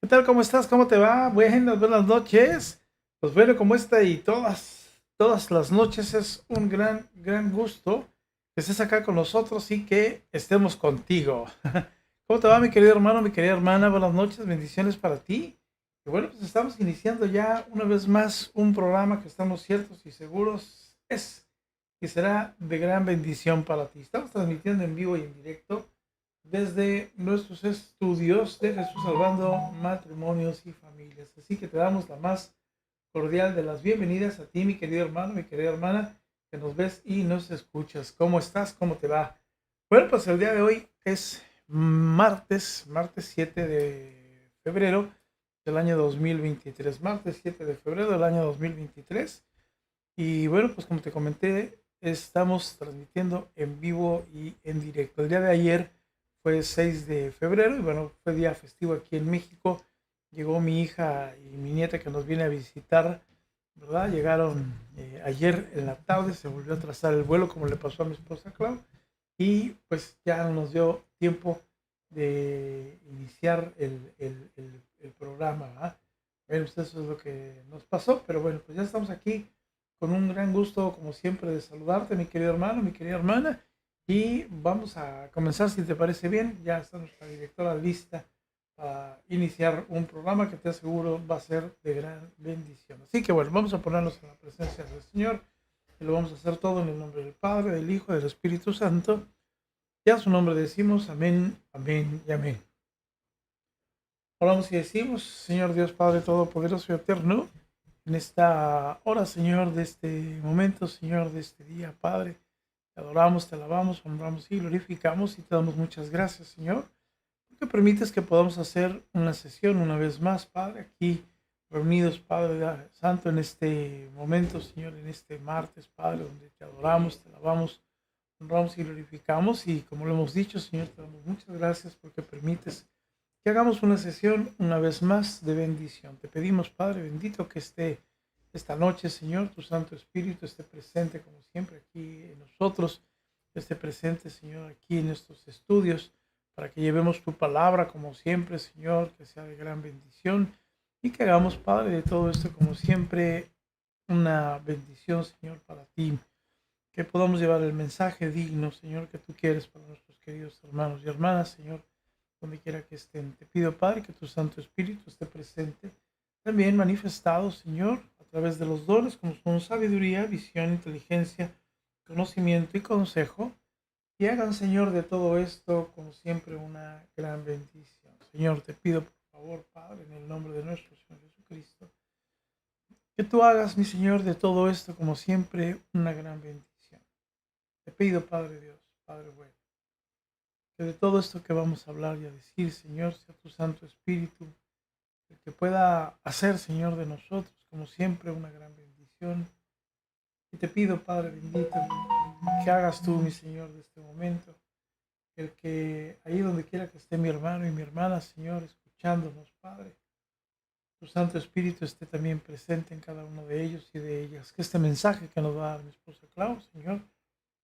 ¿Qué tal? ¿Cómo estás? ¿Cómo te va? Buenas noches. Pues bueno, como esta y todas las noches es un gran gusto que estés acá con nosotros y que estemos contigo. ¿Cómo te va, mi querido hermano, mi querida hermana? Buenas noches, bendiciones para ti. Y bueno, pues estamos iniciando ya una vez más un programa que estamos ciertos y seguros es y será de gran bendición para ti. Estamos transmitiendo en vivo y en directo desde nuestros estudios de Jesús Salvando Matrimonios y Familias. Así que te damos la más cordial de las bienvenidas a ti, mi querido hermano, mi querida hermana, que nos ves y nos escuchas. ¿Cómo estás? ¿Cómo te va? Bueno, pues el día de hoy es martes 7 de febrero del año 2023. Martes 7 de febrero del año 2023. Y bueno, pues como te comenté, estamos transmitiendo en vivo y en directo. El día de ayer fue 6 de febrero y bueno, fue día festivo aquí en México. Llegó mi hija y mi nieta que nos viene a visitar, ¿verdad? Llegaron ayer en la tarde, se volvió a trazar el vuelo como le pasó a mi esposa Clau y pues ya nos dio tiempo de iniciar el programa, ¿verdad? Bueno, pues eso es lo que nos pasó, pero bueno, pues ya estamos aquí con un gran gusto, como siempre, de saludarte, mi querido hermano, mi querida hermana. Y vamos a comenzar, si te parece bien. Ya está nuestra directora lista para iniciar un programa que te aseguro va a ser de gran bendición. Así que bueno, vamos a ponernos en la presencia del Señor y lo vamos a hacer todo en el nombre del Padre, del Hijo y del Espíritu Santo. Y a su nombre decimos amén, amén y amén. Oramos y decimos, Señor Dios Padre Todopoderoso y Eterno, en esta hora, Señor, de este momento, Señor, de este día, Padre, te adoramos, te alabamos, honramos y glorificamos y te damos muchas gracias, Señor, porque permites que podamos hacer una sesión una vez más, Padre, aquí reunidos, Padre Santo, en este momento, Señor, en este martes, Padre, donde te adoramos, te alabamos, honramos y glorificamos y como lo hemos dicho, Señor, te damos muchas gracias porque permites que hagamos una sesión una vez más de bendición. Te pedimos, Padre bendito, que esté esta noche, Señor, tu Santo Espíritu esté presente como siempre aquí en nosotros, esté presente, Señor, aquí en estos estudios, para que llevemos tu palabra como siempre, Señor, que sea de gran bendición y que hagamos, Padre, de todo esto como siempre una bendición, Señor, para ti. Que podamos llevar el mensaje digno, Señor, que tú quieres para nuestros queridos hermanos y hermanas, Señor, donde quiera que estén. Te pido, Padre, que tu Santo Espíritu esté presente, también manifestado, Señor, a través de los dones como son sabiduría, visión, inteligencia, conocimiento y consejo, y hagan, Señor, de todo esto, como siempre, una gran bendición. Señor, te pido, por favor, Padre, en el nombre de nuestro Señor Jesucristo, que tú hagas, mi Señor, de todo esto, como siempre, una gran bendición. Te pido, Padre Dios, Padre bueno, que de todo esto que vamos a hablar y a decir, Señor, sea tu Santo Espíritu el que pueda hacer, Señor, de nosotros, como siempre, una gran bendición. Y te pido, Padre bendito, que hagas tú, mi Señor, de este momento, el que ahí donde quiera que esté mi hermano y mi hermana, Señor, escuchándonos, Padre, tu Santo Espíritu esté también presente en cada uno de ellos y de ellas. Que este mensaje que nos va a dar mi esposa Clau, Señor,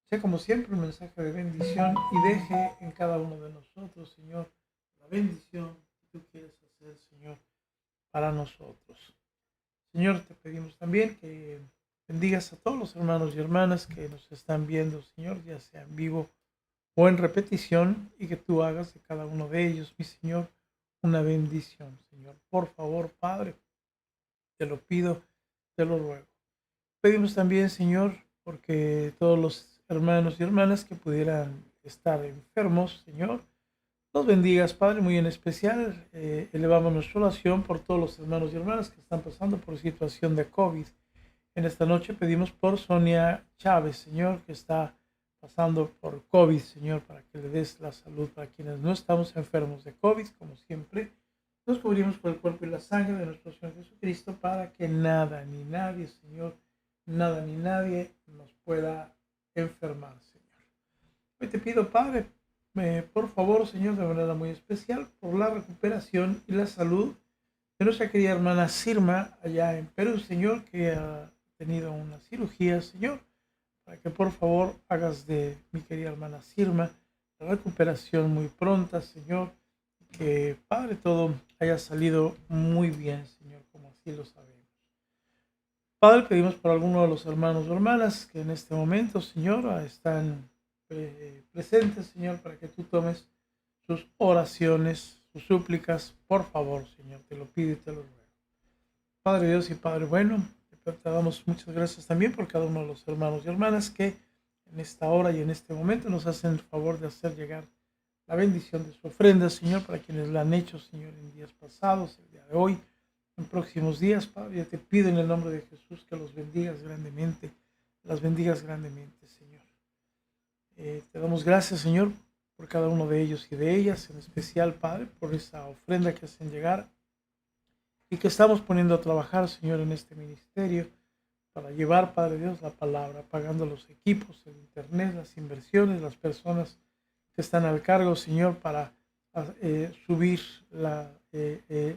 sea como siempre un mensaje de bendición y deje en cada uno de nosotros, Señor, la bendición que tú quieres hacer, Señor, para nosotros. Señor, te pedimos también que bendigas a todos los hermanos y hermanas que nos están viendo, Señor, ya sea en vivo o en repetición, y que tú hagas de cada uno de ellos, mi Señor, una bendición, Señor. Por favor, Padre, te lo pido, te lo ruego. Pedimos también, Señor, porque todos los hermanos y hermanas que pudieran estar enfermos, Señor, los bendigas, Padre, muy en especial. Elevamos nuestra oración por todos los hermanos y hermanas que están pasando por situación de COVID. En esta noche pedimos por Sonia Chávez, Señor, que está pasando por COVID, Señor, para que le des la salud para quienes no estamos enfermos de COVID, como siempre. Nos cubrimos por el cuerpo y la sangre de nuestro Señor Jesucristo para que nada ni nadie, Señor, nada ni nadie nos pueda enfermar, Señor. Hoy te pido, Padre, por favor, Señor, de manera muy especial, por la recuperación y la salud de nuestra querida hermana Sirma, allá en Perú, Señor, que ha tenido una cirugía, Señor, para que por favor hagas de mi querida hermana Sirma la recuperación muy pronta, Señor, que Padre todo haya salido muy bien, Señor, como así lo sabemos. Padre, pedimos por algunos de los hermanos o hermanas que en este momento, Señor, están presentes, Señor, para que tú tomes sus oraciones, sus súplicas, por favor, Señor, te lo pido y te lo ruego. Padre Dios y Padre bueno, te damos muchas gracias también por cada uno de los hermanos y hermanas que en esta hora y en este momento nos hacen el favor de hacer llegar la bendición de su ofrenda, Señor, para quienes la han hecho, Señor, en días pasados, el día de hoy, en próximos días, Padre. Yo te pido en el nombre de Jesús que los bendigas grandemente, las bendigas grandemente, Señor. Te damos gracias, Señor, por cada uno de ellos y de ellas, en especial, Padre, por esa ofrenda que hacen llegar y que estamos poniendo a trabajar, Señor, en este ministerio para llevar, Padre Dios, la palabra, pagando los equipos, el internet, las inversiones, las personas que están al cargo, Señor, para subir la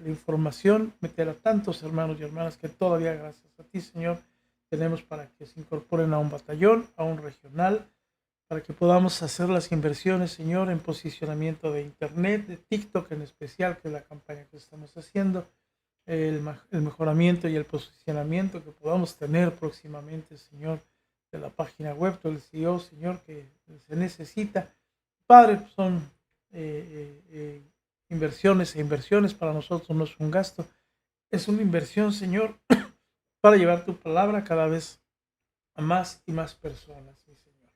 información, meter a tantos hermanos y hermanas que todavía, gracias a ti, Señor, tenemos para que se incorporen a un batallón, a un regional, para que podamos hacer las inversiones, Señor, en posicionamiento de internet, de TikTok en especial, que es la campaña que estamos haciendo, el mejoramiento y el posicionamiento que podamos tener próximamente, Señor, de la página web, todo el SEO, Señor, que se necesita. Padre, son inversiones e inversiones, para nosotros no es un gasto, es una inversión, Señor, para llevar tu palabra cada vez a más y más personas, mi Señor.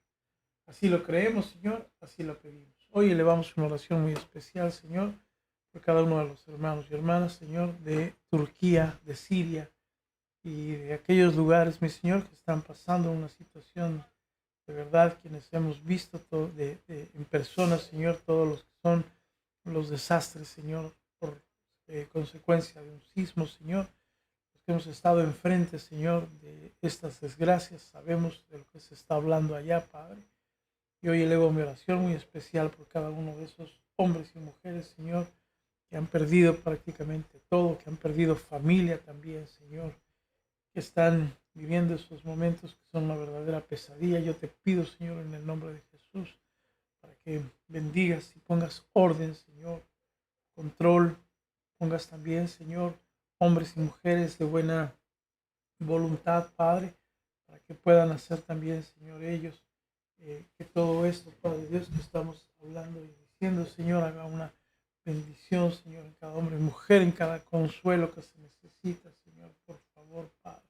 Así lo creemos, Señor, así lo pedimos. Hoy elevamos una oración muy especial, Señor, por cada uno de los hermanos y hermanas, Señor, de Turquía, de Siria y de aquellos lugares, mi Señor, que están pasando una situación de verdad, quienes hemos visto todo en persona, Señor, todos los que son los desastres, Señor, por consecuencia de un sismo, Señor, los que hemos estado enfrente, Señor, de estas desgracias, sabemos de lo que se está hablando allá, Padre. Y hoy elevo mi oración muy especial por cada uno de esos hombres y mujeres, Señor, que han perdido prácticamente todo, que han perdido familia también, Señor, que están viviendo esos momentos que son una verdadera pesadilla. Yo te pido, Señor, en el nombre de Jesús, para que bendigas y pongas orden, Señor, control, pongas también, Señor, hombres y mujeres de buena voluntad, Padre, para que puedan hacer también, Señor, ellos, que todo esto, Padre Dios, que estamos hablando y diciendo, Señor, haga una bendición, Señor, en cada hombre y mujer, en cada consuelo que se necesita, Señor, por favor, Padre.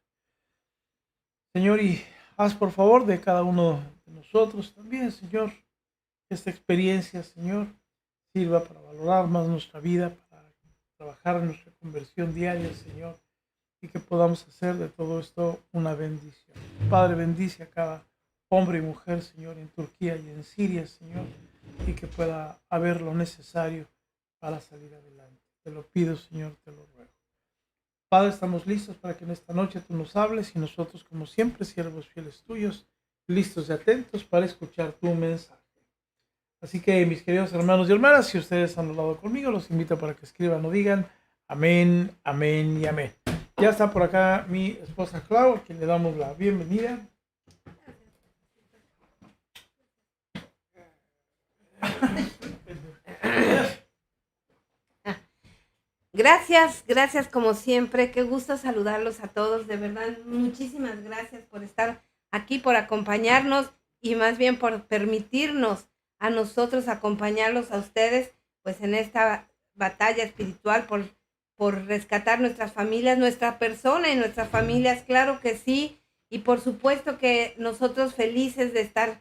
Señor, y haz por favor de cada uno de nosotros también, Señor, que esta experiencia, Señor, sirva para valorar más nuestra vida, para trabajar en nuestra conversión diaria, Señor, y que podamos hacer de todo esto una bendición. Padre, bendice a cada hombre y mujer, Señor, en Turquía y en Siria, Señor, y que pueda haber lo necesario para salir adelante. Te lo pido, Señor, te lo ruego. Padre, estamos listos para que en esta noche tú nos hables y nosotros, como siempre, siervos fieles tuyos, listos y atentos para escuchar tu mensaje. Así que, mis queridos hermanos y hermanas, si ustedes han hablado conmigo, los invito para que escriban o digan amén, amén y amén. Ya está por acá mi esposa Clau, a quien le damos la bienvenida. Gracias como siempre. Qué gusto saludarlos a todos. De verdad, muchísimas gracias por estar aquí, por acompañarnos y más bien por permitirnos a nosotros acompañarlos a ustedes, pues en esta batalla espiritual por rescatar nuestras familias, nuestra persona y nuestras familias, claro que sí. Y por supuesto que nosotros felices de estar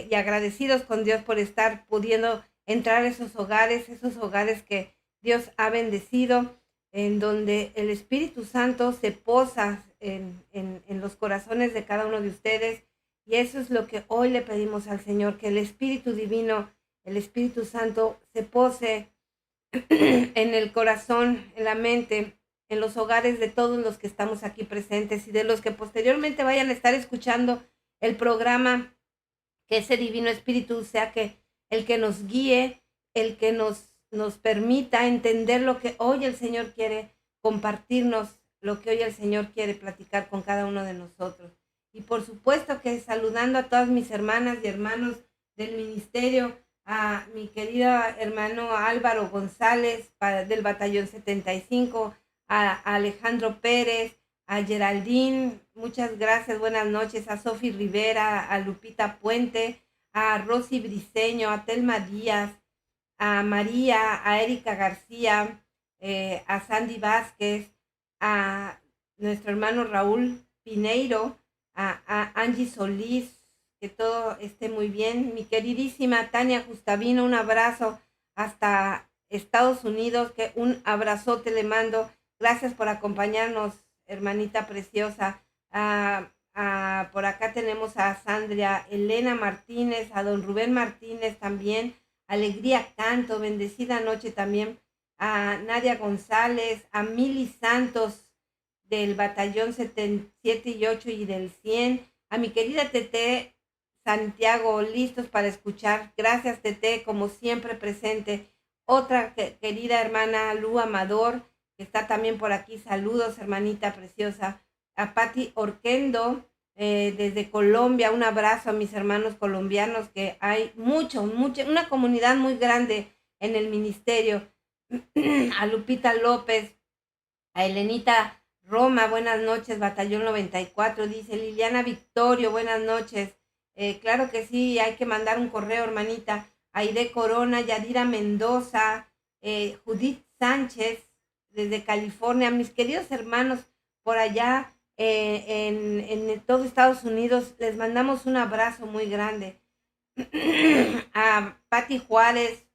y agradecidos con Dios por estar pudiendo entrar a esos hogares que Dios ha bendecido, en donde el Espíritu Santo se posa en los corazones de cada uno de ustedes. Y eso es lo que hoy le pedimos al Señor, que el Espíritu Divino, el Espíritu Santo, se pose en el corazón, en la mente, en los hogares de todos los que estamos aquí presentes y de los que posteriormente vayan a estar escuchando el programa, que ese Divino Espíritu sea que el que nos guíe, el que nos permita entender lo que hoy el Señor quiere compartirnos, lo que hoy el Señor quiere platicar con cada uno de nosotros. Y por supuesto que saludando a todas mis hermanas y hermanos del ministerio, a mi querido hermano Álvaro González del Batallón 75, a Alejandro Pérez, a Geraldine, muchas gracias, buenas noches, a Sofi Rivera, a Lupita Puente, a Rosy Briceño, a Telma Díaz, a María, a Erika García, a Sandy Vázquez, a nuestro hermano Raúl Pineiro, a Angie Solís, que todo esté muy bien. Mi queridísima Tania Gustavino, un abrazo hasta Estados Unidos, que un abrazote le mando. Gracias por acompañarnos, hermanita preciosa. Por acá tenemos a Sandra Elena Martínez, a don Rubén Martínez también. Alegría Canto, bendecida noche también. A Nadia González, a Mili Santos del batallón 7 y 8 y del 100. A mi querida Tete Santiago, listos para escuchar. Gracias, Tete, como siempre presente. Otra querida hermana Lu Amador, que está también por aquí. Saludos, hermanita preciosa. A Patti Orquendo, desde Colombia. Un abrazo a mis hermanos colombianos, que hay una comunidad muy grande en el ministerio. A Lupita López, a Elenita Roma, buenas noches, Batallón 94, dice Liliana Victorio, buenas noches. Claro que sí, hay que mandar un correo, hermanita. Aide Corona, Yadira Mendoza, Judith Sánchez, desde California, mis queridos hermanos por allá en todo Estados Unidos, les mandamos un abrazo muy grande. A Patti Juárez,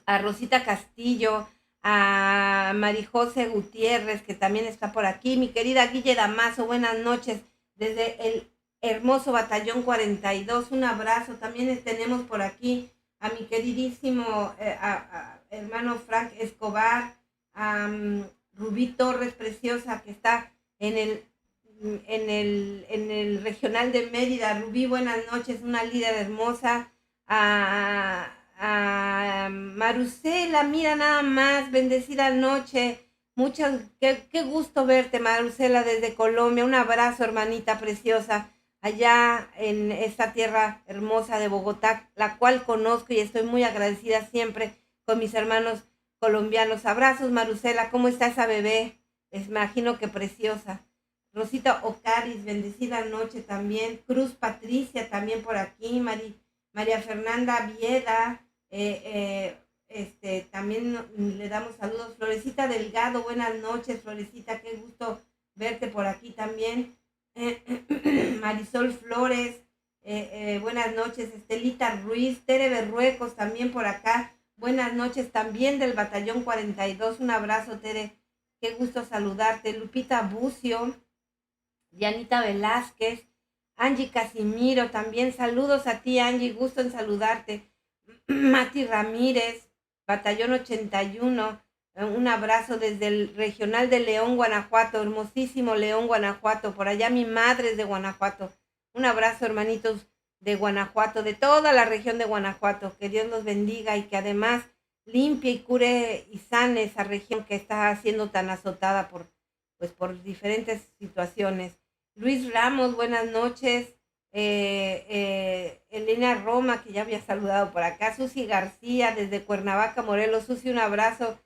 a Rosita Castillo, a Marijose Gutiérrez, que también está por aquí, mi querida Guille Damaso, buenas noches, desde el hermoso Batallón 42, un abrazo. También tenemos por aquí a mi queridísimo hermano Frank Escobar, a Rubí Torres, preciosa, que está en el regional de Mérida. Rubí, buenas noches, una líder hermosa. A Marusela, mira nada más, bendecida noche. Qué gusto verte, Marusela, desde Colombia. Un abrazo, hermanita preciosa, allá en esta tierra hermosa de Bogotá, la cual conozco y estoy muy agradecida siempre con mis hermanos colombianos. Abrazos, Marusela, ¿cómo está esa bebé? Les imagino que preciosa. Rosita Ocaris, bendecida noche también. Cruz Patricia también por aquí. María Fernanda Vieda, también le damos saludos. Florecita Delgado, buenas noches, Florecita, qué gusto verte por aquí también. Marisol Flores, buenas noches. Estelita Ruiz, Tere Berruecos también por acá, buenas noches también del batallón 42, un abrazo, Tere, qué gusto saludarte. Lupita Bucio, Dianita Velázquez, Angie Casimiro, también saludos a ti, Angie, gusto en saludarte. Mati Ramírez, batallón 81, un abrazo desde el regional de León, Guanajuato, hermosísimo León, Guanajuato, por allá mi madre es de Guanajuato. Un abrazo, hermanitos de Guanajuato, de toda la región de Guanajuato, que Dios los bendiga y que además limpie y cure y sane esa región que está siendo tan azotada por diferentes situaciones. Luis Ramos, buenas noches. Elena Roma, que ya había saludado por acá. Susi García, desde Cuernavaca, Morelos. Susi, un abrazo.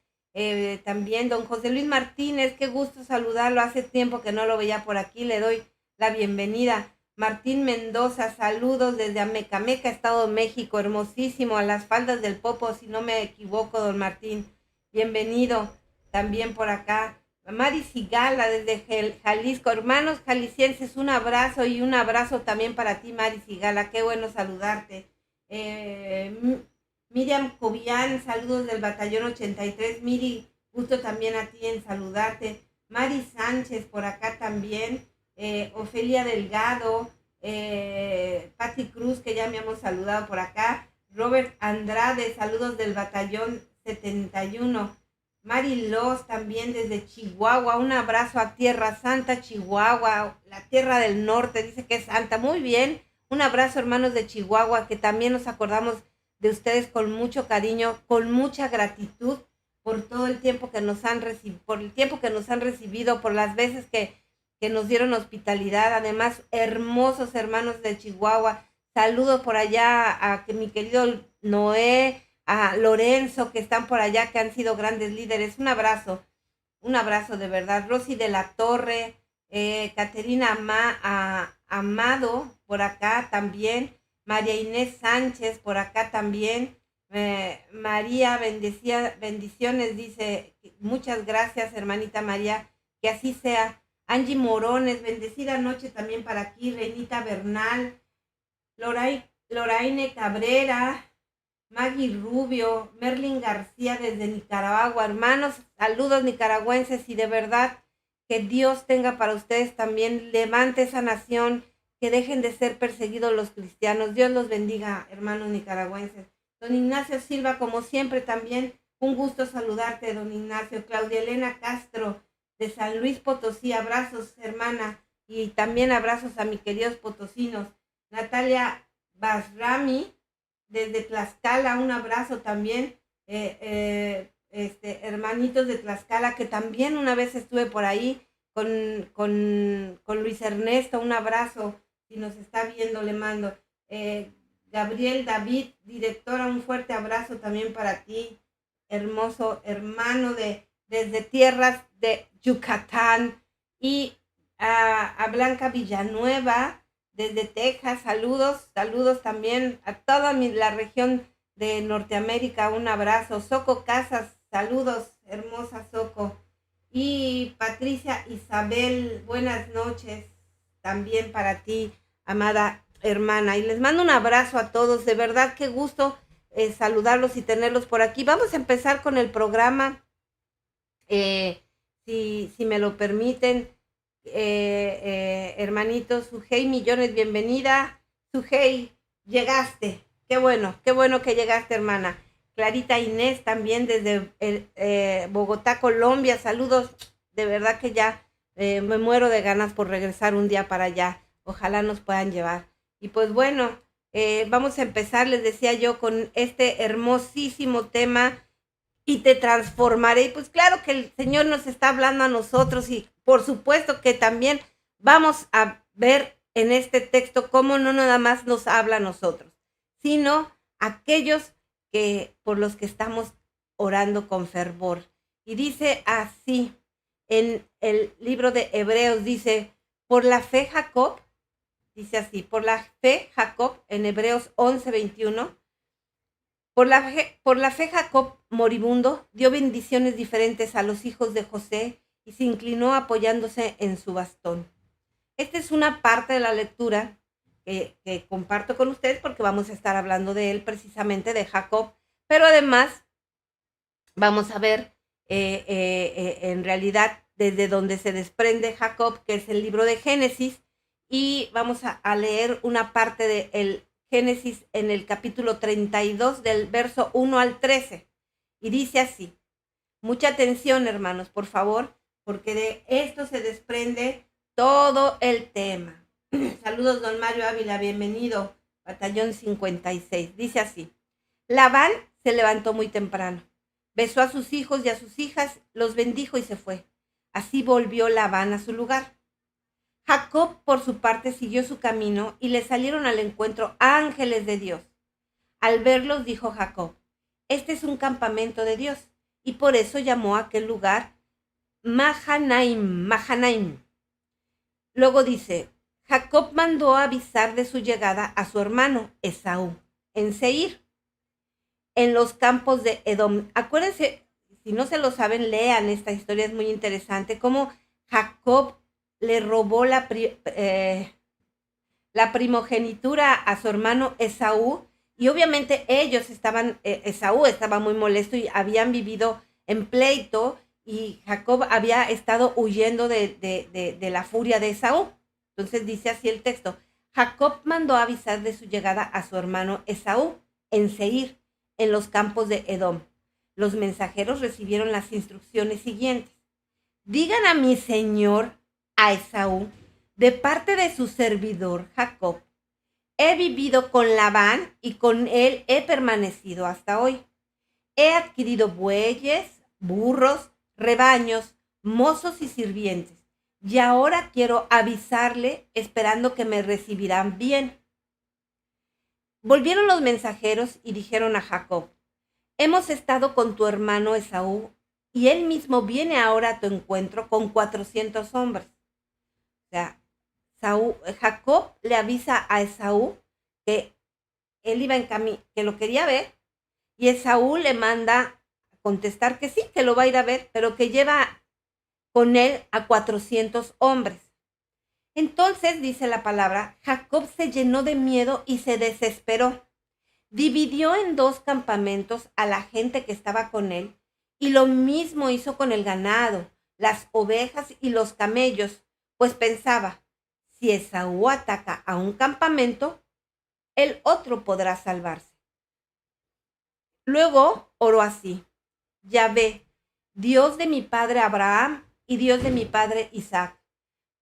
También don José Luis Martínez, qué gusto saludarlo. Hace tiempo que no lo veía por aquí. Le doy la bienvenida. Martín Mendoza, saludos desde Amecameca, Estado de México. Hermosísimo, a las faldas del Popo, si no me equivoco, don Martín. Bienvenido también por acá. Mari Sigala desde Jalisco, hermanos jaliscienses, un abrazo y un abrazo también para ti, Mari Sigala, qué bueno saludarte. Miriam Cobian, saludos del batallón 83, Miri, gusto también a ti en saludarte. Mari Sánchez por acá también, Ofelia Delgado, Patti Cruz, que ya me hemos saludado por acá, Robert Andrade, saludos del batallón 71. Mari Loz también desde Chihuahua, un abrazo a Tierra Santa, Chihuahua, la tierra del norte, dice que es santa, muy bien, un abrazo hermanos de Chihuahua, que también nos acordamos de ustedes con mucho cariño, con mucha gratitud por todo el tiempo que nos han recibido, por el tiempo que nos han recibido, por las veces que nos dieron hospitalidad, además hermosos hermanos de Chihuahua, Saludo por allá a que mi querido Noé, a Lorenzo, que están por allá, que han sido grandes líderes. Un abrazo de verdad. Rosy de la Torre, Caterina Amado, por acá también. María Inés Sánchez, por acá también. María, bendiciones, dice, muchas gracias, hermanita María, que así sea. Angie Morones, bendecida noche también para aquí. Renita Bernal, Loraine Cabrera, Maggie Rubio, Merlin García desde Nicaragua. Hermanos, saludos nicaragüenses, y de verdad que Dios tenga para ustedes también, levante esa nación, que dejen de ser perseguidos los cristianos. Dios los bendiga, hermanos nicaragüenses. Don Ignacio Silva, como siempre también, un gusto saludarte, don Ignacio. Claudia Elena Castro, de San Luis Potosí, abrazos, hermana, y también abrazos a mis queridos potosinos. Natalia Basrami, desde Tlaxcala, un abrazo también, hermanitos de Tlaxcala, que también una vez estuve por ahí con Luis Ernesto, un abrazo, si nos está viendo le mando. Gabriel David, directora, un fuerte abrazo también para ti, hermoso hermano desde tierras de Yucatán. Y a Blanca Villanueva, desde Texas, saludos también a toda la región de Norteamérica, un abrazo. Soco Casas, saludos, hermosa Soco. Y Patricia Isabel, buenas noches también para ti, amada hermana. Y les mando un abrazo a todos, de verdad, qué gusto saludarlos y tenerlos por aquí. Vamos a empezar con el programa, si me lo permiten. Hermanito Sujei Millones, bienvenida. Sujei, llegaste, qué bueno que llegaste, hermana. Clarita Inés también desde Bogotá, Colombia, saludos, de verdad que ya me muero de ganas por regresar un día para allá, ojalá nos puedan llevar. Y pues bueno, vamos a empezar, les decía yo, con este hermosísimo tema, y te transformaré. Y pues claro que el Señor nos está hablando a nosotros, y por supuesto que también vamos a ver en este texto cómo no nada más nos habla a nosotros, sino aquellos que por los que estamos orando con fervor. Y dice así en el libro de Hebreos, dice, por la fe Jacob, dice así, por la fe Jacob, en Hebreos 11:21, por la fe Jacob moribundo dio bendiciones diferentes a los hijos de José y se inclinó apoyándose en su bastón. Esta es una parte de la lectura que comparto con ustedes, porque vamos a estar hablando de él, precisamente de Jacob, pero además vamos a ver en realidad desde donde se desprende Jacob, que es el libro de Génesis, y vamos a leer una parte del Génesis en el capítulo 32 del verso 1 al 13, y dice así. Mucha atención, hermanos, por favor, porque de esto se desprende todo el tema. Saludos, don Mario Ávila, bienvenido, batallón 56. Dice así: Labán se levantó muy temprano, besó a sus hijos y a sus hijas, los bendijo y se fue. Así volvió Labán a su lugar. Jacob, por su parte, siguió su camino y le salieron al encuentro ángeles de Dios. Al verlos, dijo Jacob, este es un campamento de Dios, y por eso llamó a aquel lugar Mahanaim. Luego dice, Jacob mandó avisar de su llegada a su hermano Esaú en Seir, en los campos de Edom. Acuérdense, si no se lo saben, lean esta historia, es muy interesante, cómo Jacob le robó la primogenitura a su hermano Esaú, y obviamente Esaú estaba muy molesto y habían vivido en pleito, y Jacob había estado huyendo de la furia de Esaú. Entonces dice así el texto: Jacob mandó avisar de su llegada a su hermano Esaú en Seir, en los campos de Edom. Los mensajeros recibieron las instrucciones siguientes: digan a mi señor, a Esaú, de parte de su servidor Jacob, he vivido con Labán y con él he permanecido hasta hoy. He adquirido bueyes, burros, rebaños, mozos y sirvientes, y ahora quiero avisarle esperando que me recibirán bien. Volvieron los mensajeros y dijeron a Jacob: hemos estado con tu hermano Esaú, y él mismo viene ahora a tu encuentro con 400 hombres. O sea, Jacob le avisa a Esaú que él iba en camino, que lo quería ver, y Esaú le manda a contestar que sí, que lo va a ir a ver, pero que lleva con él a 400 hombres. Entonces, dice la palabra, Jacob se llenó de miedo y se desesperó. Dividió en 2 campamentos a la gente que estaba con él, y lo mismo hizo con el ganado, las ovejas y los camellos, pues pensaba: si Esaú ataca a un campamento, el otro podrá salvarse. Luego oró así: Yahvé, Dios de mi padre Abraham y Dios de mi padre Isaac,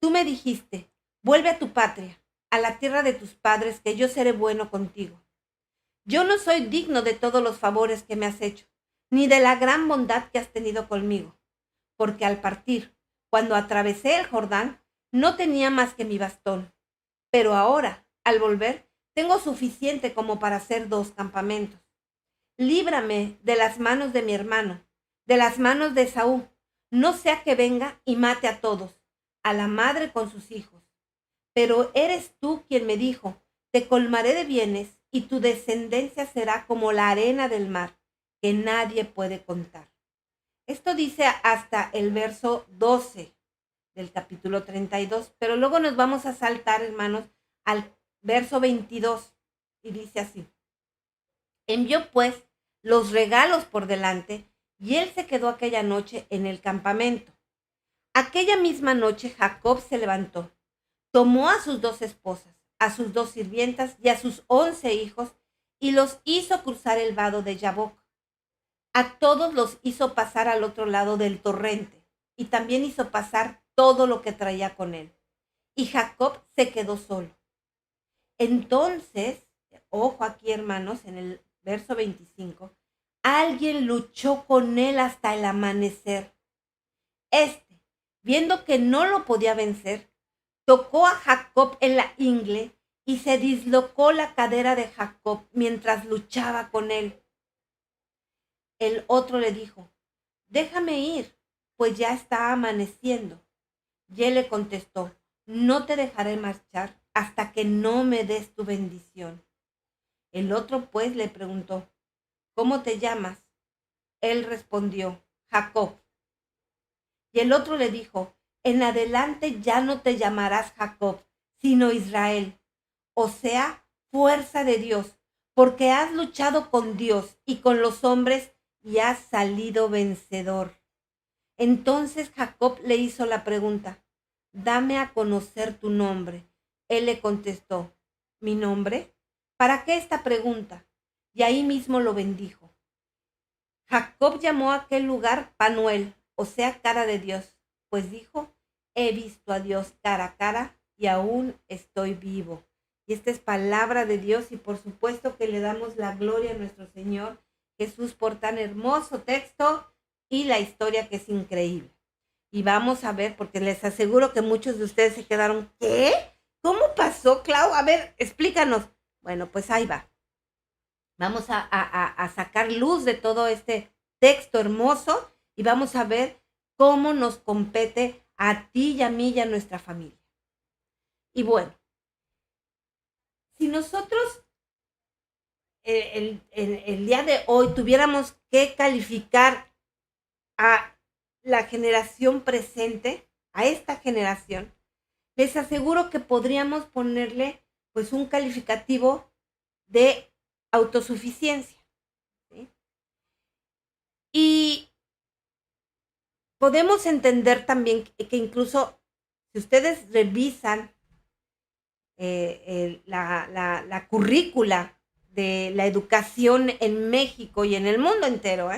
tú me dijiste: vuelve a tu patria, a la tierra de tus padres, que yo seré bueno contigo. Yo no soy digno de todos los favores que me has hecho, ni de la gran bondad que has tenido conmigo, porque al partir, cuando atravesé el Jordán, no tenía más que mi bastón, pero ahora, al volver, tengo suficiente como para hacer 2 campamentos. Líbrame de las manos de mi hermano, de las manos de Esaú, no sea que venga y mate a todos, a la madre con sus hijos. Pero eres tú quien me dijo: te colmaré de bienes y tu descendencia será como la arena del mar, que nadie puede contar. Esto dice hasta el verso 12 del capítulo 32, pero luego nos vamos a saltar, hermanos, al verso 22, y dice así: envió pues los regalos por delante, y él se quedó aquella noche en el campamento. Aquella misma noche Jacob se levantó, tomó a sus 2 esposas, a sus 2 sirvientas y a sus 11 hijos, y los hizo cruzar el vado de Jaboc. A todos los hizo pasar al otro lado del torrente, y también hizo pasar todo lo que traía con él. Y Jacob se quedó solo. Entonces, ojo aquí, hermanos, en el verso 25, alguien luchó con él hasta el amanecer. Viendo que no lo podía vencer, tocó a Jacob en la ingle y se dislocó la cadera de Jacob mientras luchaba con él. El otro le dijo: déjame ir, pues ya está amaneciendo. Y él le contestó: no te dejaré marchar hasta que no me des tu bendición. El otro pues le preguntó: ¿cómo te llamas? Él respondió: Jacob. Y el otro le dijo: en adelante ya no te llamarás Jacob, sino Israel, o sea, fuerza de Dios, porque has luchado con Dios y con los hombres y has salido vencedor. Entonces Jacob le hizo la pregunta: dame a conocer tu nombre. Él le contestó: ¿mi nombre? ¿Para qué esta pregunta? Y ahí mismo lo bendijo. Jacob llamó a aquel lugar Panuel, o sea, cara de Dios, pues dijo: he visto a Dios cara a cara y aún estoy vivo. Y esta es palabra de Dios, y por supuesto que le damos la gloria a nuestro Señor Jesús por tan hermoso texto y la historia, que es increíble. Y vamos a ver, porque les aseguro que muchos de ustedes se quedaron: ¿qué? ¿Cómo pasó, Clau? A ver, explícanos. Bueno, pues ahí va. Vamos a sacar luz de todo este texto hermoso y vamos a ver cómo nos compete a ti y a mí y a nuestra familia. Y bueno, si nosotros el día de hoy tuviéramos que calificar a la generación presente, a esta generación, les aseguro que podríamos ponerle pues un calificativo de autosuficiencia, ¿sí? Y podemos entender también que incluso si ustedes revisan la currícula de la educación en México y en el mundo entero,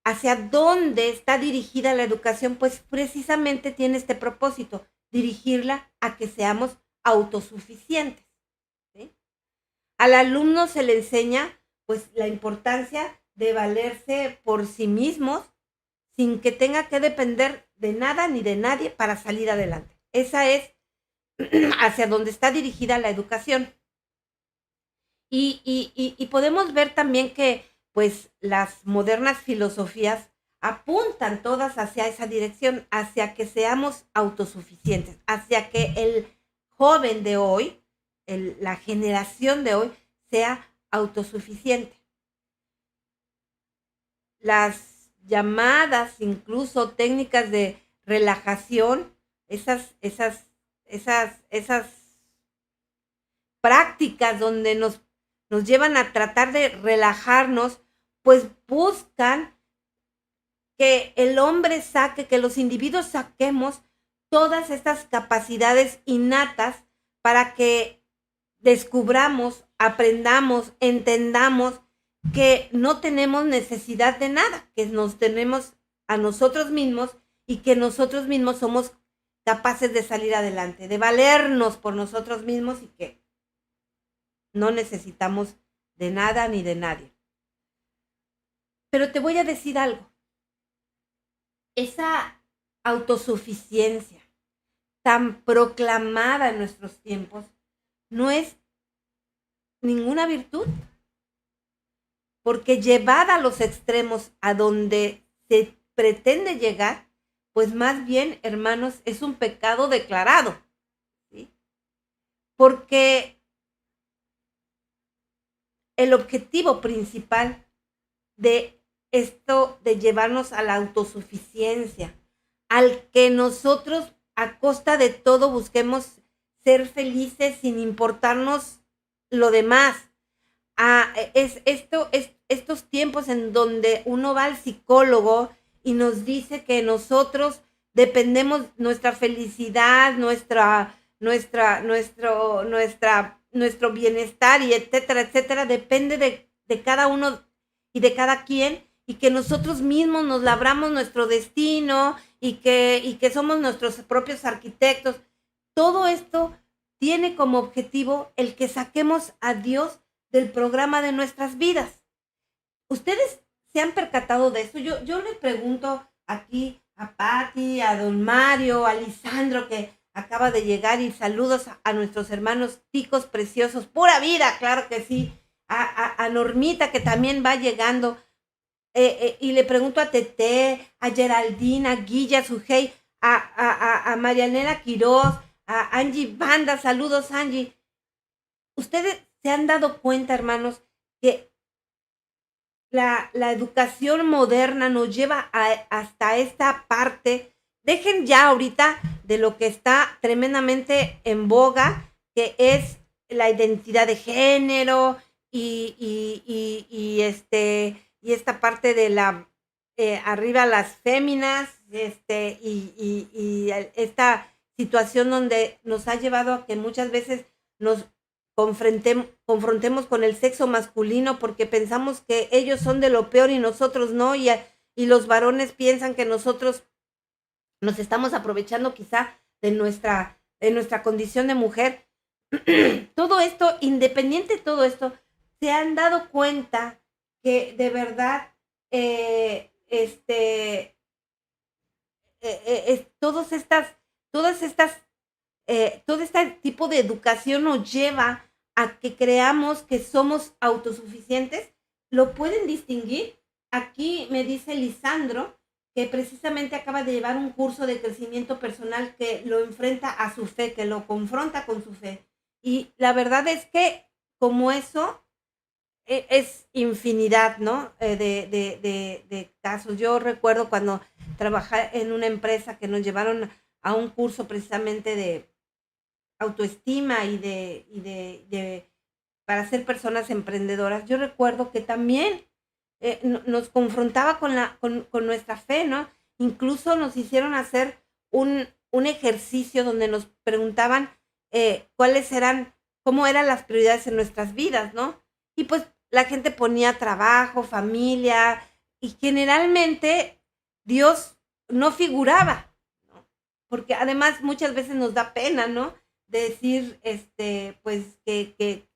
hacia dónde está dirigida la educación, pues precisamente tiene este propósito: dirigirla a que seamos autosuficientes, ¿sí? Al alumno se le enseña pues la importancia de valerse por sí mismos sin que tenga que depender de nada ni de nadie para salir adelante. Esa es hacia donde está dirigida la educación. Y podemos ver también que pues las modernas filosofías apuntan todas hacia esa dirección, hacia que seamos autosuficientes, hacia que el joven de hoy, la generación de hoy, sea autosuficiente. Las llamadas, incluso técnicas de relajación, esas prácticas donde nos llevan a tratar de relajarnos, pues buscan que el hombre saque, que los individuos saquemos todas estas capacidades innatas para que descubramos, aprendamos, entendamos que no tenemos necesidad de nada, que nos tenemos a nosotros mismos y que nosotros mismos somos capaces de salir adelante, de valernos por nosotros mismos y que no necesitamos de nada ni de nadie. Pero te voy a decir algo. Esa autosuficiencia tan proclamada en nuestros tiempos no es ninguna virtud, porque llevada a los extremos a donde se pretende llegar, pues más bien, hermanos, es un pecado declarado, ¿sí? Porque el objetivo principal de esto, de llevarnos a la autosuficiencia, al que nosotros a costa de todo busquemos ser felices sin importarnos lo demás. Estos tiempos en donde uno va al psicólogo y nos dice que nosotros dependemos, nuestra felicidad, nuestro bienestar y etcétera, etcétera, depende de cada uno y de cada quien, y que nosotros mismos nos labramos nuestro destino y que somos nuestros propios arquitectos. Todo esto tiene como objetivo el que saquemos a Dios del programa de nuestras vidas. ¿Ustedes se han percatado de eso? Yo le pregunto aquí a Patti, a don Mario, a Lisandro, que acaba de llegar, y saludos a nuestros hermanos ticos preciosos, pura vida, claro que sí, a Normita, que también va llegando, y le pregunto a Tete, a Geraldine, a Guilla, a Sujei, a Marianela Quiroz, a Angie Banda, saludos Angie. ¿Ustedes se han dado cuenta, hermanos, que la educación moderna nos lleva hasta esta parte? Dejen ya ahorita de lo que está tremendamente en boga, que es la identidad de género y esta parte de la arriba las féminas, y esta situación donde nos ha llevado a que muchas veces nos confrontemos con el sexo masculino porque pensamos que ellos son de lo peor y nosotros no, y los varones piensan que nosotros nos estamos aprovechando quizá de nuestra condición de mujer. Todo esto, independiente de todo esto, se han dado cuenta que de verdad todas estas todo este tipo de educación nos lleva a que creamos que somos autosuficientes. ¿Lo pueden distinguir? Aquí me dice Lisandro que precisamente acaba de llevar un curso de crecimiento personal que lo enfrenta a su fe, que lo confronta con su fe. Y la verdad es que como eso es infinidad, ¿no? De casos. Yo recuerdo cuando trabajé en una empresa que nos llevaron a un curso precisamente de autoestima para ser personas emprendedoras. Yo recuerdo que también nos confrontaba con nuestra fe, ¿no? Incluso nos hicieron hacer un ejercicio donde nos preguntaban cómo eran las prioridades en nuestras vidas, ¿no? Y pues la gente ponía trabajo, familia, y generalmente Dios no figuraba, ¿no? Porque además muchas veces nos da pena, ¿no? Decir, pues, que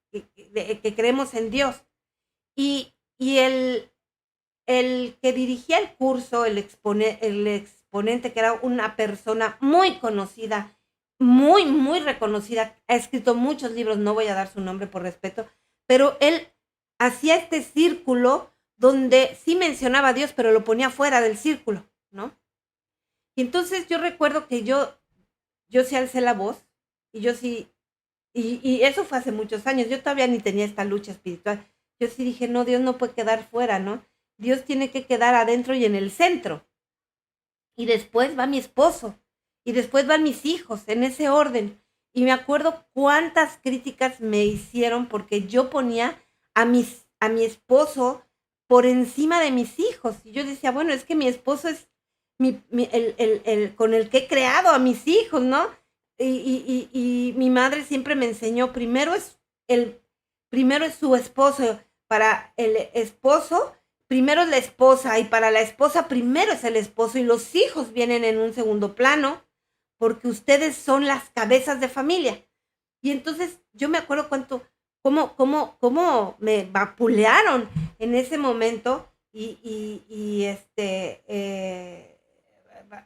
creemos en Dios. Y el que dirigía el curso, el exponente, que era una persona muy conocida muy, muy reconocida, ha escrito muchos libros, no voy a dar su nombre por respeto, pero él hacía este círculo donde sí mencionaba a Dios, pero lo ponía fuera del círculo, ¿no? Y entonces yo recuerdo que yo sí alcé la voz y yo sí, y eso fue hace muchos años, yo todavía ni tenía esta lucha espiritual. Yo sí dije, no, Dios no puede quedar fuera, ¿no? Dios tiene que quedar adentro y en el centro. Y después va mi esposo, y después van mis hijos, en ese orden. Y me acuerdo cuántas críticas me hicieron porque yo ponía a mi esposo por encima de mis hijos. Y yo decía, bueno, es que mi esposo es con el que he creado a mis hijos, ¿no? Y mi madre siempre me enseñó, primero es su esposo, para el esposo primero es la esposa y para la esposa primero es el esposo y los hijos vienen en un segundo plano porque ustedes son las cabezas de familia. Y entonces yo me acuerdo cómo me vapulearon en ese momento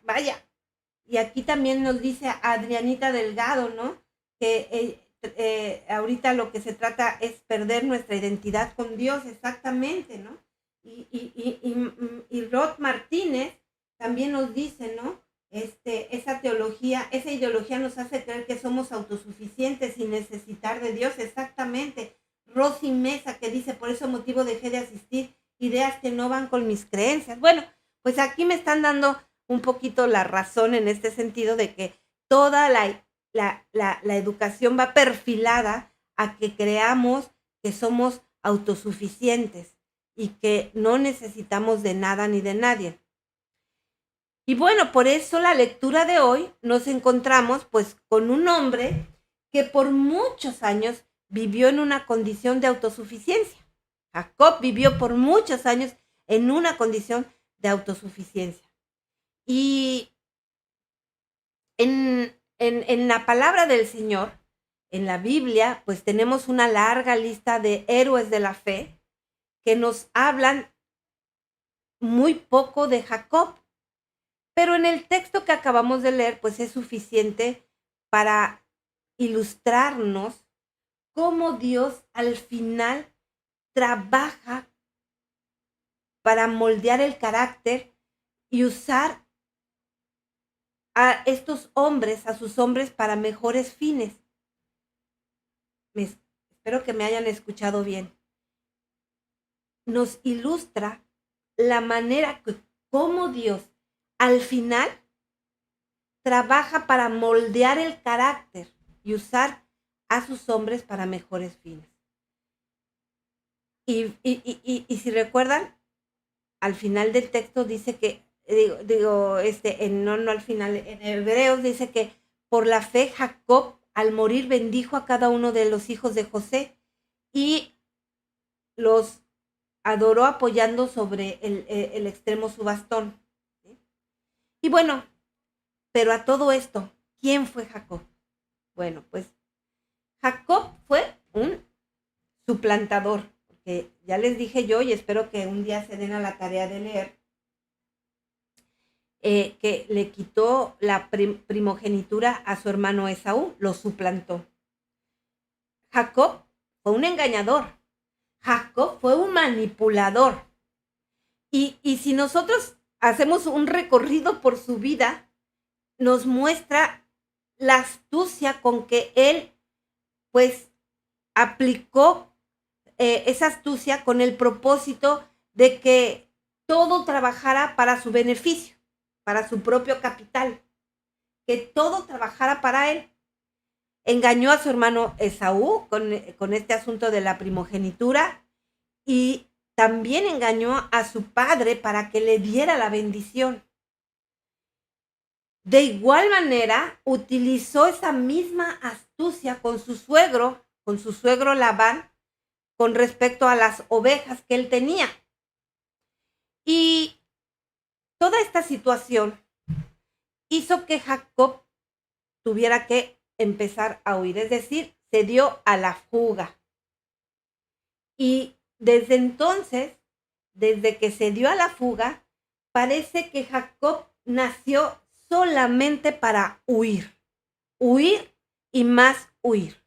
vaya. Y aquí también nos dice Adrianita Delgado, ¿no? Que ahorita lo que se trata es perder nuestra identidad con Dios, exactamente, ¿no? Y Rod Martínez también nos dice, ¿no? Esa ideología nos hace creer que somos autosuficientes sin necesitar de Dios, exactamente. Rosy Mesa que dice, por ese motivo dejé de asistir, ideas que no van con mis creencias. Bueno, pues aquí me están dando un poquito la razón en este sentido de que toda la educación va perfilada a que creamos que somos autosuficientes y que no necesitamos de nada ni de nadie. Y bueno, por eso la lectura de hoy nos encontramos pues con un hombre que por muchos años vivió en una condición de autosuficiencia. Jacob vivió por muchos años en una condición de autosuficiencia. Y en la palabra del Señor, en la Biblia, pues tenemos una larga lista de héroes de la fe que nos hablan muy poco de Jacob. Pero en el texto que acabamos de leer, pues es suficiente para ilustrarnos cómo Dios al final trabaja para moldear el carácter y usar a estos hombres, a sus hombres, para mejores fines. Espero que me hayan escuchado bien. Nos ilustra la manera que cómo Dios al final trabaja para moldear el carácter y usar a sus hombres para mejores fines. Y si recuerdan, al final del texto dice que, no al final, en Hebreos dice que por la fe Jacob al morir bendijo a cada uno de los hijos de José y los adoró apoyando sobre el extremo su bastón. ¿Sí? Y bueno, pero a todo esto, ¿quién fue Jacob? Bueno, pues Jacob fue un suplantador, porque ya les dije yo y espero que un día se den a la tarea de leer, que le quitó la primogenitura a su hermano Esaú, lo suplantó. Jacob fue un engañador, Jacob fue un manipulador. Y si nosotros hacemos un recorrido por su vida, nos muestra la astucia con que él, pues, aplicó esa astucia con el propósito de que todo trabajara para su beneficio, para su propio capital, que todo trabajara para él. Engañó a su hermano Esaú con este asunto de la primogenitura y también engañó a su padre para que le diera la bendición. De igual manera, utilizó esa misma astucia con su suegro Labán, con respecto a las ovejas que él tenía. Y toda esta situación hizo que Jacob tuviera que empezar a huir, es decir, se dio a la fuga. Y desde entonces, desde que se dio a la fuga, parece que Jacob nació solamente para huir, huir y más huir.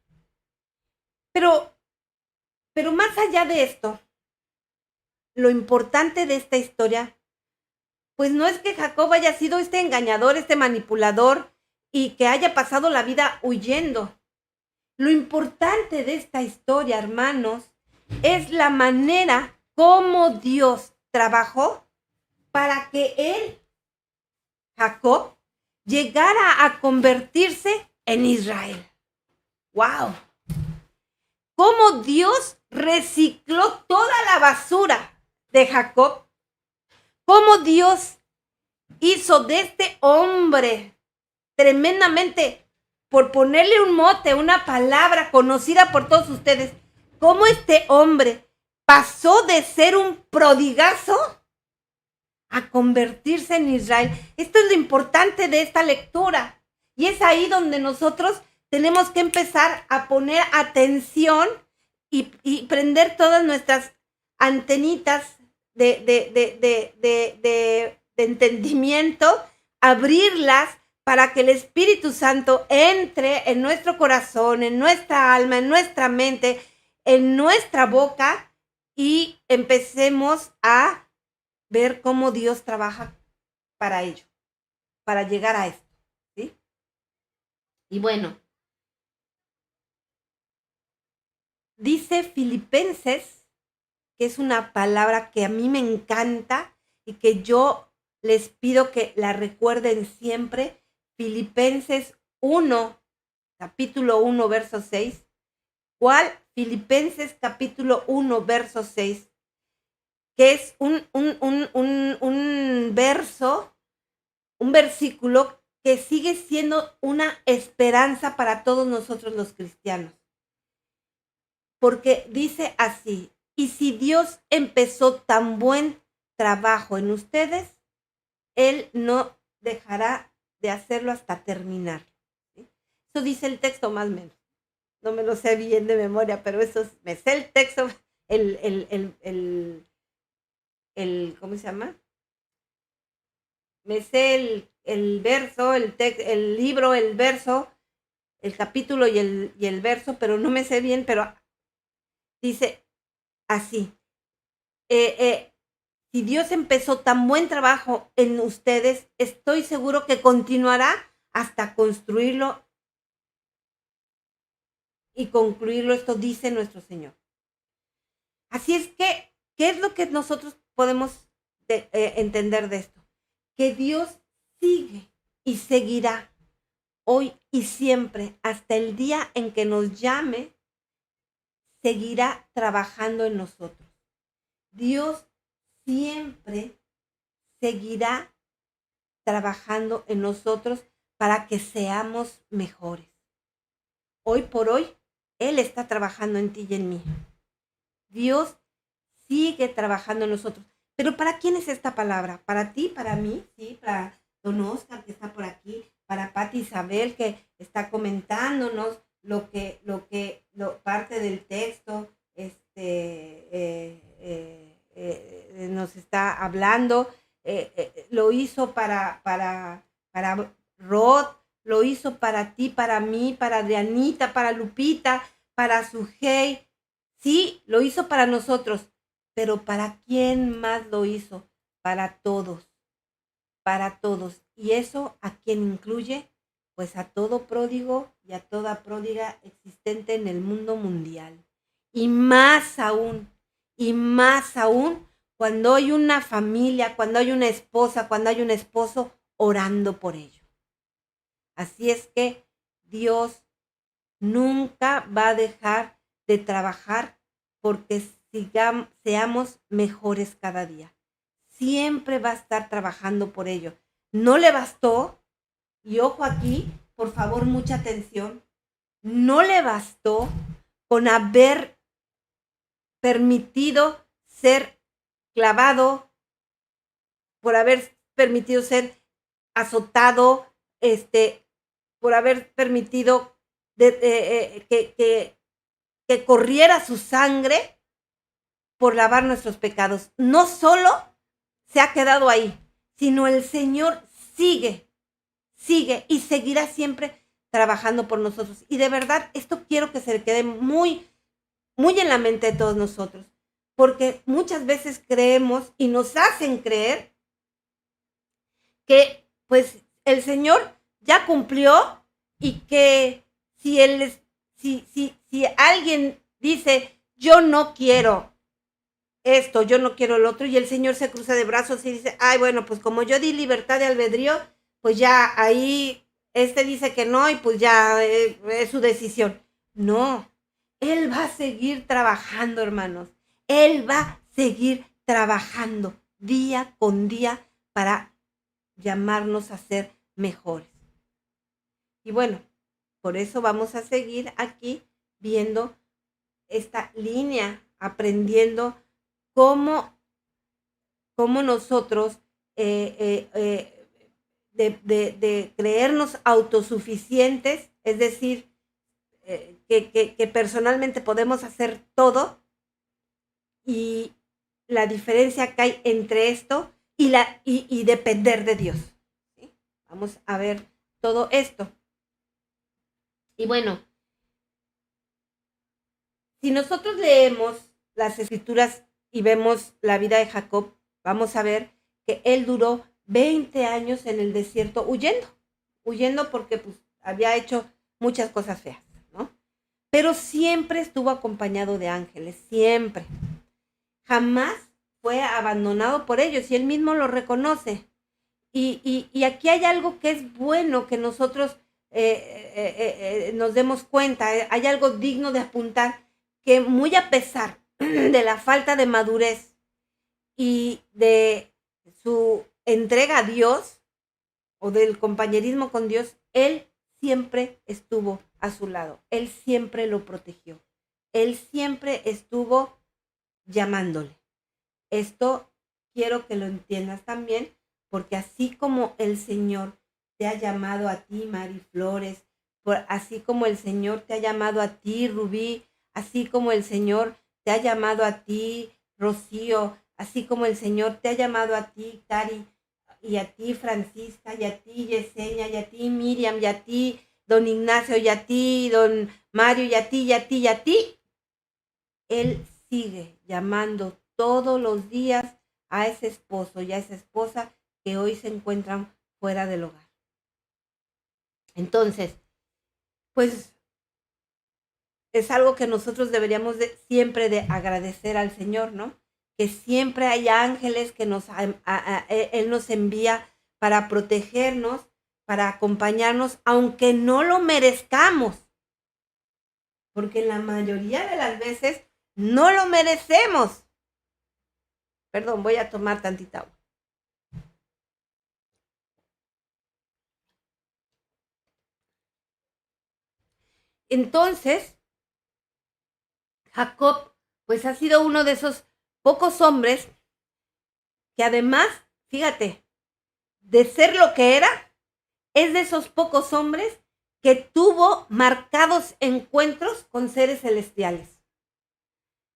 Pero más allá de esto, lo importante de esta historia, pues no es que Jacob haya sido este engañador, este manipulador y que haya pasado la vida huyendo. Lo importante de esta historia, hermanos, es la manera como Dios trabajó para que él, Jacob, llegara a convertirse en Israel. ¡Wow! Cómo Dios recicló toda la basura de Jacob. Cómo Dios hizo de este hombre tremendamente, por ponerle un mote, una palabra conocida por todos ustedes, cómo este hombre pasó de ser un prodigazo a convertirse en Israel. Esto es lo importante de esta lectura. Y es ahí donde nosotros tenemos que empezar a poner atención y prender todas nuestras antenitas de entendimiento, abrirlas para que el Espíritu Santo entre en nuestro corazón, en nuestra alma, en nuestra mente, en nuestra boca y empecemos a ver cómo Dios trabaja para ello, para llegar a esto, ¿sí? Y bueno, dice Filipenses, que es una palabra que a mí me encanta y que yo les pido que la recuerden siempre. Filipenses 1, capítulo 1, verso 6. ¿Cuál? Filipenses capítulo 1, verso 6. Que es un verso, un versículo que sigue siendo una esperanza para todos nosotros los cristianos. Porque dice así: y si Dios empezó tan buen trabajo en ustedes, Él no dejará de hacerlo hasta terminar. ¿Sí? Eso dice el texto más o menos. No me lo sé bien de memoria, pero me sé el texto, ¿cómo se llama? Me sé el verso, el libro, el verso, el capítulo y el verso, pero no me sé bien, pero dice así. Si Dios empezó tan buen trabajo en ustedes, estoy seguro que continuará hasta construirlo y concluirlo. Esto dice nuestro Señor. Así es que, ¿qué es lo que nosotros podemos entender de esto? Que Dios sigue y seguirá hoy y siempre, hasta el día en que nos llame, seguirá trabajando en nosotros. Dios siempre seguirá trabajando en nosotros para que seamos mejores. Hoy por hoy, Él está trabajando en ti y en mí. Dios sigue trabajando en nosotros. Pero ¿para quién es esta palabra? ¿Para ti, para mí? Sí, para don Oscar, que está por aquí, para Pati Isabel, que está comentándonos parte del texto, nos está hablando. Lo hizo para Rod, lo hizo para ti, para mí, para Adrianita, para Lupita, para Sujei. Sí, lo hizo para nosotros, pero ¿para quién más lo hizo? Para todos, para todos. ¿Y eso a quién incluye? Pues a todo pródigo y a toda pródiga existente en el mundo mundial. Y más aún, cuando hay una familia, cuando hay una esposa, cuando hay un esposo orando por ello. Así es que Dios nunca va a dejar de trabajar porque seamos mejores cada día. Siempre va a estar trabajando por ello. No le bastó, y ojo aquí, por favor, mucha atención, no le bastó con haber permitido ser clavado, por haber permitido ser azotado, por haber permitido que corriera su sangre por lavar nuestros pecados. No solo se ha quedado ahí, sino el Señor sigue y seguirá siempre trabajando por nosotros. Y de verdad, esto quiero que se quede muy, muy en la mente de todos nosotros, porque muchas veces creemos y nos hacen creer que pues el Señor ya cumplió y que si alguien dice, yo no quiero esto, yo no quiero el otro, y el Señor se cruza de brazos y dice, ay, bueno, pues como yo di libertad de albedrío, pues ya ahí dice que no y pues ya es su decisión. No, Él va a seguir trabajando, hermanos. Él va a seguir trabajando día con día para llamarnos a ser mejores. Y bueno, por eso vamos a seguir aquí viendo esta línea, aprendiendo cómo nosotros de creernos autosuficientes, es decir, que personalmente podemos hacer todo, y la diferencia que hay entre esto y depender de Dios. ¿Sí? Vamos a ver todo esto. Y bueno, si nosotros leemos las escrituras y vemos la vida de Jacob, vamos a ver que él duró 20 años en el desierto huyendo porque pues, había hecho muchas cosas feas, ¿no? Pero siempre estuvo acompañado de ángeles, siempre. Jamás fue abandonado por ellos y él mismo lo reconoce. Y aquí hay algo que es bueno que nosotros nos demos cuenta, hay algo digno de apuntar, que muy a pesar de la falta de madurez y de su entrega a Dios o del compañerismo con Dios, él siempre estuvo a su lado, él siempre lo protegió, él siempre estuvo llamándole. Esto quiero que lo entiendas también, porque así como el Señor te ha llamado a ti, Mari Flores, así como el Señor te ha llamado a ti, Rubí, así como el Señor te ha llamado a ti, Rocío, así como el Señor te ha llamado a ti, Cari, y a ti, Francisca, y a ti, Yesenia, y a ti, Miriam, y a ti, don Ignacio, y a ti, don Mario, y a ti, y a ti, y a ti. Él sigue llamando todos los días a ese esposo y a esa esposa que hoy se encuentran fuera del hogar. Entonces, pues es algo que nosotros deberíamos siempre de agradecer al Señor, ¿no? Que siempre hay ángeles que Él nos envía para protegernos, para acompañarnos, aunque no lo merezcamos. Porque en la mayoría de las veces no lo merecemos. Perdón, voy a tomar tantita agua. Entonces, Jacob, pues ha sido uno de esos pocos hombres que además, fíjate, de ser lo que era, es de esos pocos hombres que tuvo marcados encuentros con seres celestiales.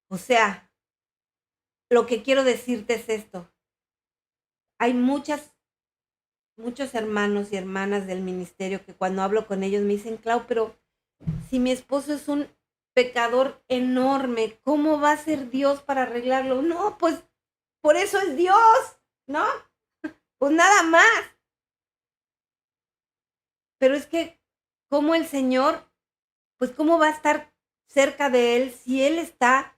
O sea, lo que quiero decirte es esto. Hay muchos hermanos y hermanas del ministerio que cuando hablo con ellos me dicen, Clau, pero si mi esposo es un pecador enorme, ¿cómo va a ser Dios para arreglarlo? No, pues por eso es Dios, ¿no? Pues nada más. Pero es que, ¿cómo el Señor, pues cómo va a estar cerca de él si él está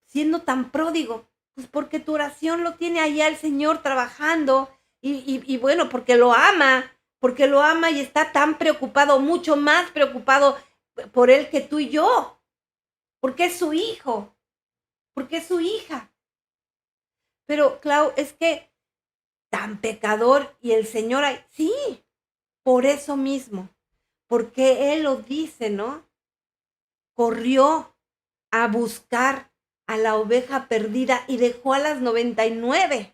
siendo tan pródigo? Pues porque tu oración lo tiene allá el Señor trabajando y bueno, porque lo ama y está tan preocupado, mucho más preocupado por él que tú y yo, porque es su hijo, porque es su hija. Pero, Clau, es que tan pecador y el Señor, sí, por eso mismo, porque Él lo dice, ¿no? Corrió a buscar a la oveja perdida y dejó a las 99.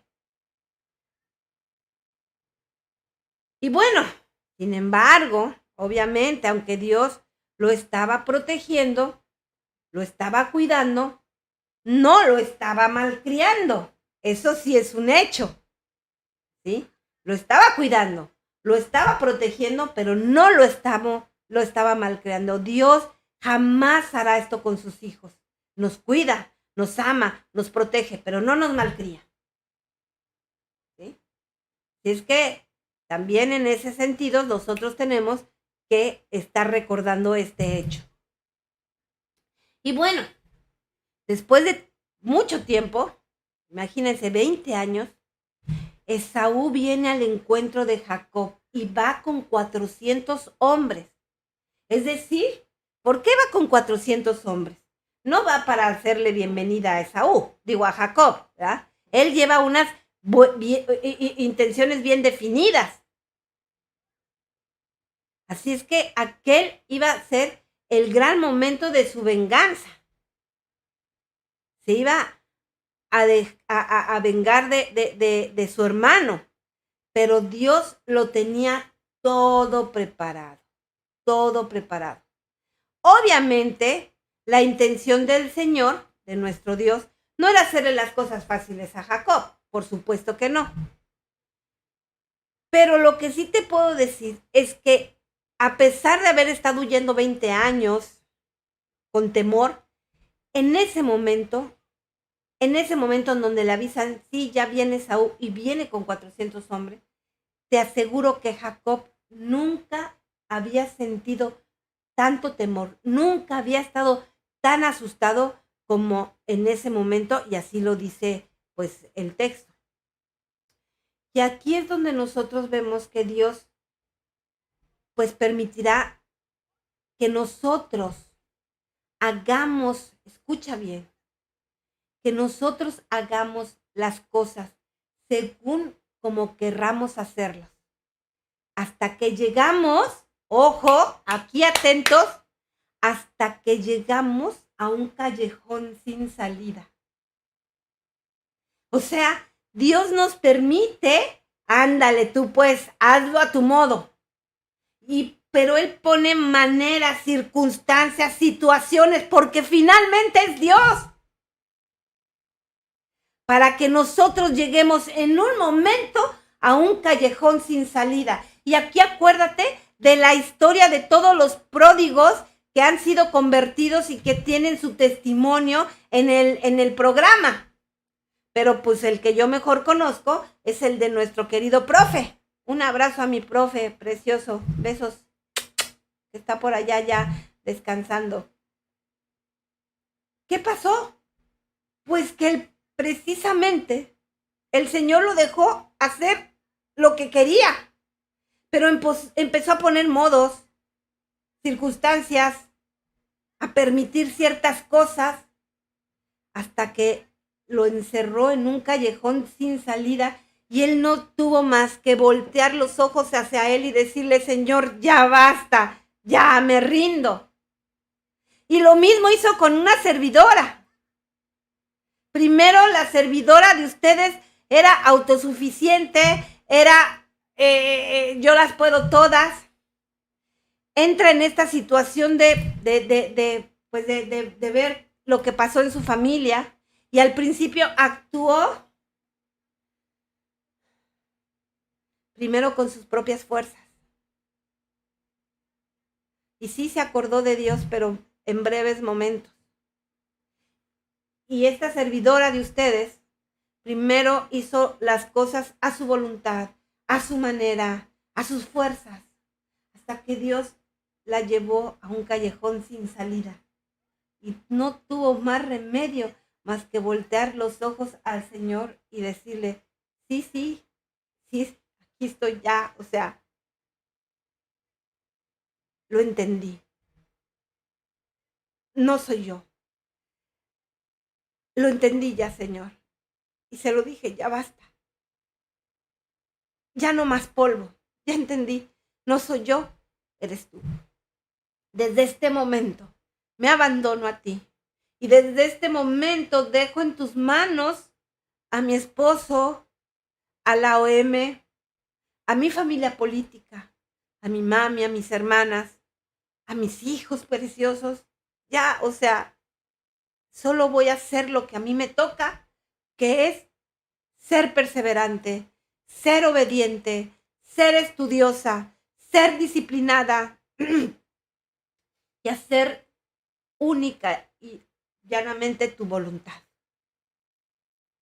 Y bueno, sin embargo, obviamente, aunque Dios lo estaba protegiendo, lo estaba cuidando, no lo estaba malcriando. Eso sí es un hecho, ¿sí? Lo estaba cuidando, lo estaba protegiendo, pero no lo lo estaba malcriando. Dios jamás hará esto con sus hijos. Nos cuida, nos ama, nos protege, pero no nos malcría. ¿Sí? Y es que también en ese sentido nosotros tenemos que estar recordando este hecho. Y bueno, después de mucho tiempo, imagínense 20 años, Esaú viene al encuentro de Jacob y va con 400 hombres. Es decir, ¿por qué va con 400 hombres? No va para hacerle bienvenida a Esaú, digo a Jacob, ¿verdad? Él lleva unas intenciones bien definidas. Así es que aquel iba a ser el gran momento de su venganza. Se iba a vengar de su hermano, pero Dios lo tenía todo preparado, todo preparado. Obviamente, la intención del Señor, de nuestro Dios, no era hacerle las cosas fáciles a Jacob, por supuesto que no. Pero lo que sí te puedo decir es que a pesar de haber estado huyendo 20 años con temor, en ese momento en donde le avisan, sí, ya viene Saúl y viene con 400 hombres, te aseguro que Jacob nunca había sentido tanto temor, nunca había estado tan asustado como en ese momento, y así lo dice pues el texto. Y aquí es donde nosotros vemos que Dios pues permitirá que nosotros hagamos, escucha bien, que nosotros hagamos las cosas según como querramos hacerlas. Hasta que llegamos, ojo, aquí atentos, hasta que llegamos a un callejón sin salida. O sea, Dios nos permite, ándale tú pues, hazlo a tu modo. Pero Él pone maneras, circunstancias, situaciones, porque finalmente es Dios. Para que nosotros lleguemos en un momento a un callejón sin salida. Y aquí acuérdate de la historia de todos los pródigos que han sido convertidos y que tienen su testimonio en el programa. Pero pues el que yo mejor conozco es el de nuestro querido profe. Un abrazo a mi profe, precioso. Besos. Que está por allá ya descansando. ¿Qué pasó? Pues que precisamente el Señor lo dejó hacer lo que quería, pero empezó a poner modos, circunstancias, a permitir ciertas cosas, hasta que lo encerró en un callejón sin salida y él no tuvo más que voltear los ojos hacia él y decirle, Señor, ya basta, ya me rindo. Y lo mismo hizo con una servidora. Primero, la servidora de ustedes era autosuficiente, era yo las puedo todas. Entra en esta situación de ver lo que pasó en su familia y al principio actuó primero con sus propias fuerzas. Y sí se acordó de Dios, pero en breves momentos. Y esta servidora de ustedes primero hizo las cosas a su voluntad, a su manera, a sus fuerzas, hasta que Dios la llevó a un callejón sin salida. Y no tuvo más remedio más que voltear los ojos al Señor y decirle, sí, aquí estoy ya, o sea, lo entendí. No soy yo. Lo entendí ya, Señor. Y se lo dije, ya basta. Ya no más polvo. Ya entendí. No soy yo, eres tú. Desde este momento me abandono a ti. Y desde este momento dejo en tus manos a mi esposo, a la OM, a mi familia política, a mi mami, a mis hermanas, a mis hijos preciosos. Ya, o sea, solo voy a hacer lo que a mí me toca, que es ser perseverante, ser obediente, ser estudiosa, ser disciplinada, y hacer única y llanamente tu voluntad.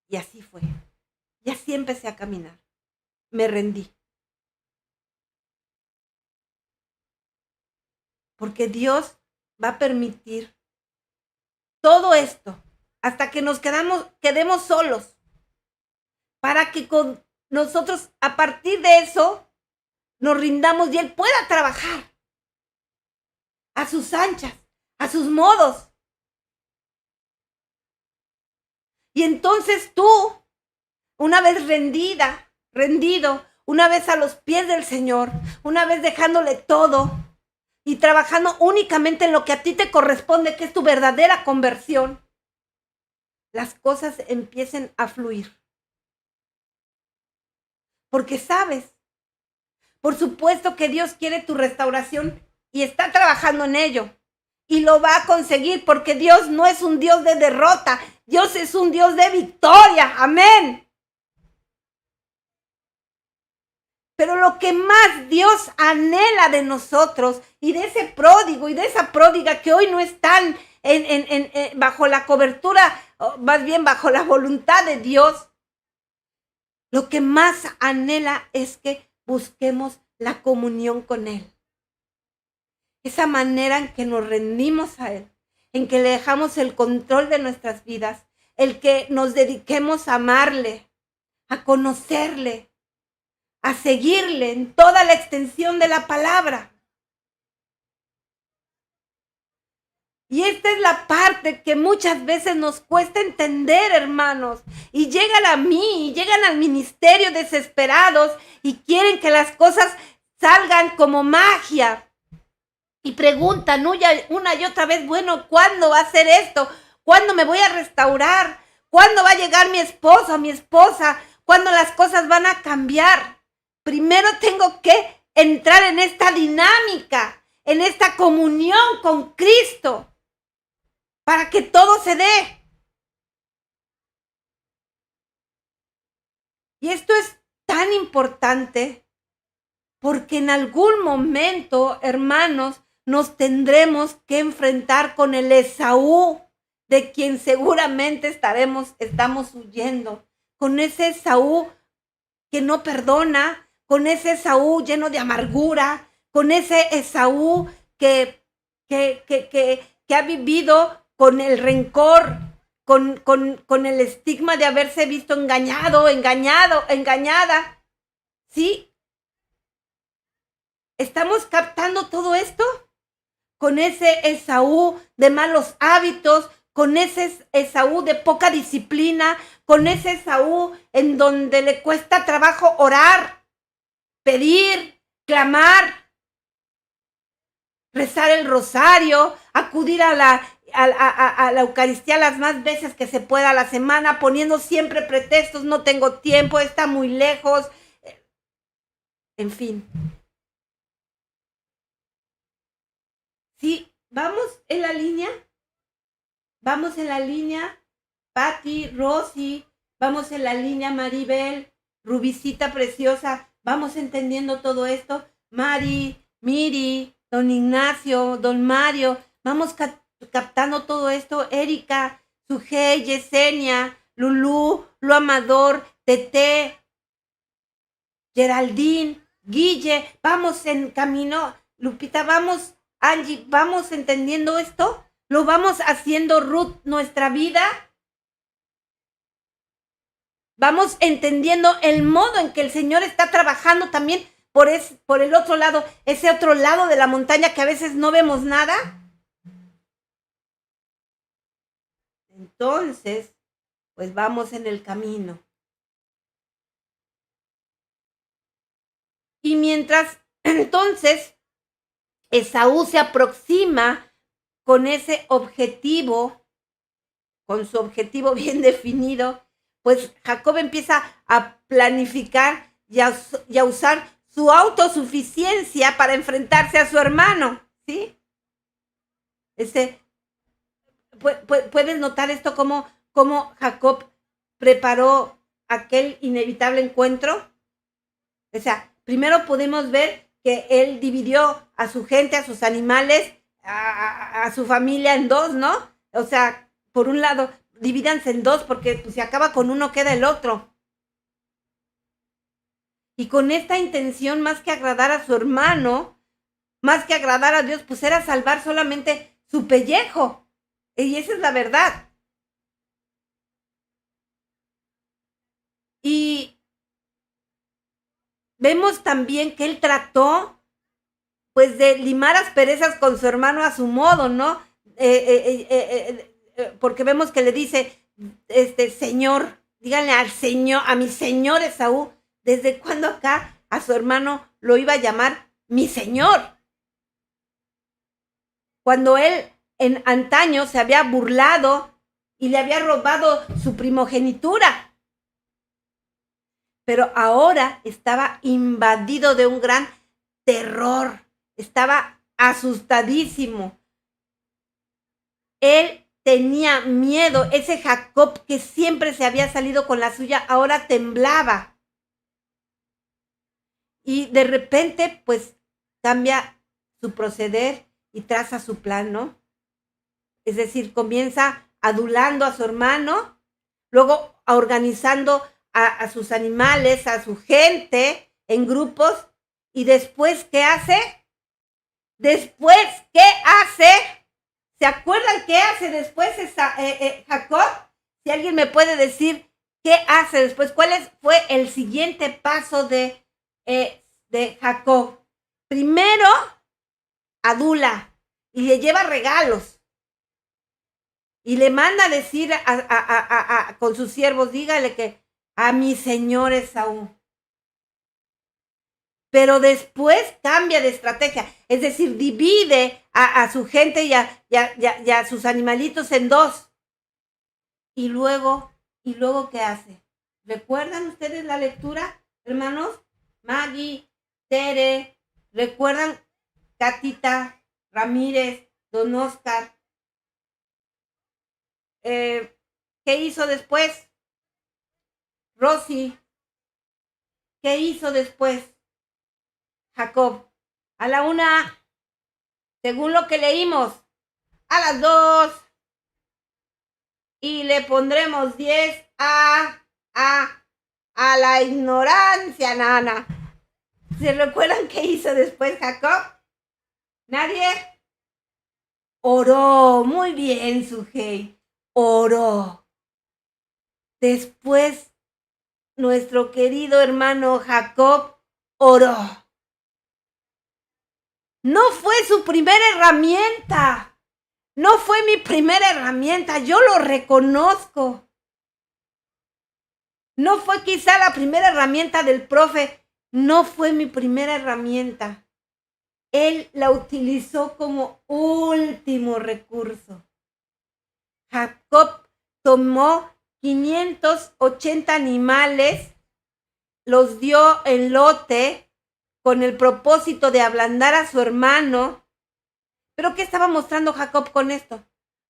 Y así fue. Y así empecé a caminar. Me rendí. Porque Dios va a permitir todo esto hasta que nos quedemos solos, para que con nosotros a partir de eso nos rindamos y Él pueda trabajar a sus anchas, a sus modos. Y entonces tú, una vez rendido, una vez a los pies del Señor, una vez dejándole todo y trabajando únicamente en lo que a ti te corresponde, que es tu verdadera conversión, las cosas empiecen a fluir. Porque sabes, por supuesto que Dios quiere tu restauración y está trabajando en ello. Y lo va a conseguir porque Dios no es un Dios de derrota. Dios es un Dios de victoria. Amén. Pero lo que más Dios anhela de nosotros y de ese pródigo y de esa pródiga que hoy no están bajo la cobertura, más bien bajo la voluntad de Dios, lo que más anhela es que busquemos la comunión con Él. Esa manera en que nos rendimos a Él, en que le dejamos el control de nuestras vidas, el que nos dediquemos a amarle, a conocerle, a seguirle en toda la extensión de la palabra. Y esta es la parte que muchas veces nos cuesta entender, hermanos. Y llegan a mí, y llegan al ministerio desesperados y quieren que las cosas salgan como magia. Y preguntan una y otra vez, bueno, ¿cuándo va a ser esto? ¿Cuándo me voy a restaurar? ¿Cuándo va a llegar mi esposo o mi esposa? ¿Cuándo las cosas van a cambiar? Primero tengo que entrar en esta dinámica, en esta comunión con Cristo, para que todo se dé. Y esto es tan importante porque en algún momento, hermanos, nos tendremos que enfrentar con el Esaú, de quien seguramente estamos huyendo, con ese Esaú que no perdona, con ese Esaú lleno de amargura, con ese Esaú que ha vivido con el rencor, con el estigma de haberse visto engañada. ¿Sí? ¿Estamos captando todo esto? Con ese Esaú de malos hábitos, con ese Esaú de poca disciplina, con ese Esaú en donde le cuesta trabajo orar, pedir, clamar, rezar el rosario, acudir a la Eucaristía las más veces que se pueda a la semana, poniendo siempre pretextos, no tengo tiempo, está muy lejos, en fin. Sí, vamos en la línea, Patti, Rosy, vamos en la línea, Maribel, Rubicita preciosa, vamos entendiendo todo esto, Mari, Miri, don Ignacio, don Mario, vamos captando todo esto, Erika, Sujei, Yesenia, Lulú, Lu Amador, Tete, Geraldine, Guille, vamos en camino, Lupita, vamos, Angie, ¿vamos entendiendo esto? ¿Lo vamos haciendo, Ruth, nuestra vida? Vamos entendiendo el modo en que el Señor está trabajando también por el otro lado, ese otro lado de la montaña que a veces no vemos nada. Entonces, pues vamos en el camino. Y mientras entonces Esaú se aproxima con ese objetivo, con su objetivo bien definido, pues Jacob empieza a planificar y a usar su autosuficiencia para enfrentarse a su hermano, ¿sí? ¿Puedes notar esto como Jacob preparó aquel inevitable encuentro? O sea, primero podemos ver que él dividió a su gente, a sus animales, a su familia en dos, ¿no? O sea, por un lado, divídanse en dos porque pues, si acaba con uno, queda el otro. Y con esta intención, más que agradar a su hermano, más que agradar a Dios, pues era salvar solamente su pellejo. Y esa es la verdad. Y vemos también que él trató, pues, de limar asperezas con su hermano a su modo, ¿no? Porque vemos que le dice, Señor, díganle al Señor, a mi Señor Esaú, ¿desde cuándo acá a su hermano lo iba a llamar mi Señor? Cuando él en antaño se había burlado y le había robado su primogenitura. Pero ahora estaba invadido de un gran terror, estaba asustadísimo. Él tenía miedo, ese Jacob que siempre se había salido con la suya, ahora temblaba. Y de repente, pues, cambia su proceder y traza su plan, ¿no? Es decir, comienza adulando a su hermano, luego organizando a sus animales, a su gente en grupos, y después, ¿qué hace? Después, ¿qué hace? ¿Se acuerdan qué hace después Jacob? Si alguien me puede decir qué hace después, fue el siguiente paso de Jacob. Primero, adula y le lleva regalos. Y le manda a decir con sus siervos, dígale que a mi señor Esaú. Pero después cambia de estrategia, es decir, divide a su gente y a sus animalitos en dos. Y luego, ¿qué hace? ¿Recuerdan ustedes la lectura, hermanos? Maggie, Tere, ¿recuerdan Catita, Ramírez, Don Oscar? ¿Qué hizo después? Rosy, ¿qué hizo después? Jacob, a la 1, según lo que leímos, a las 2, y le pondremos 10 a la ignorancia, nana. ¿Se recuerdan qué hizo después Jacob? ¿Nadie? Oró, muy bien, Sujei, oró. Después, nuestro querido hermano Jacob oró. No fue su primera herramienta. No fue mi primera herramienta. Yo lo reconozco. No fue quizá la primera herramienta del profe. No fue mi primera herramienta. Él la utilizó como último recurso. Jacob tomó 580 animales, los dio en lote con el propósito de ablandar a su hermano. ¿Pero qué estaba mostrando Jacob con esto?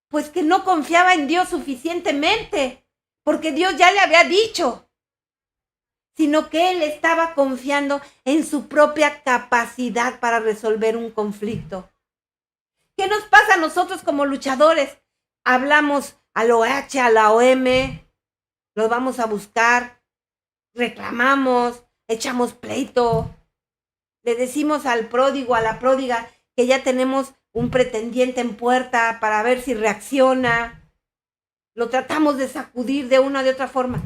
Pues que no confiaba en Dios suficientemente, porque Dios ya le había dicho, sino que él estaba confiando en su propia capacidad para resolver un conflicto. ¿Qué nos pasa a nosotros como luchadores? Hablamos al OH, a la OM, los vamos a buscar, reclamamos, echamos pleito, le decimos al pródigo, a la pródiga, que ya tenemos un pretendiente en puerta para ver si reacciona. Lo tratamos de sacudir de una o de otra forma.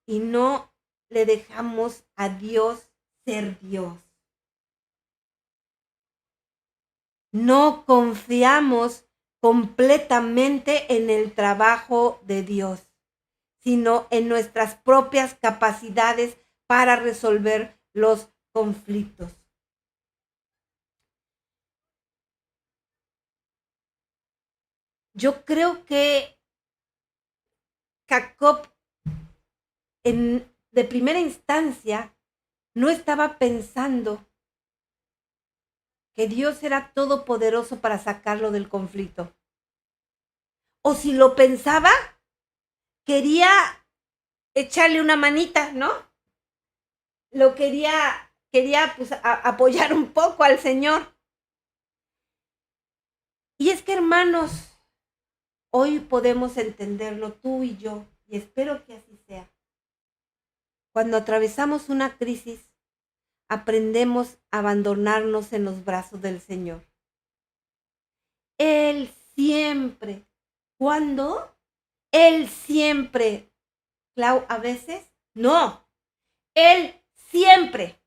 Y no le dejamos a Dios ser Dios. No confiamos completamente en el trabajo de Dios, sino en nuestras propias capacidades para resolver los conflictos. Yo creo que Jacob, de primera instancia, no estaba pensando que Dios era todopoderoso para sacarlo del conflicto. O si lo pensaba, quería echarle una manita, ¿no? Lo quería pues, apoyar un poco al Señor. Y es que, hermanos, hoy podemos entenderlo tú y yo, y espero que así sea. Cuando atravesamos una crisis, aprendemos a abandonarnos en los brazos del Señor. Él siempre, ¿cuándo? Él siempre, Clau, a veces, no, Él siempre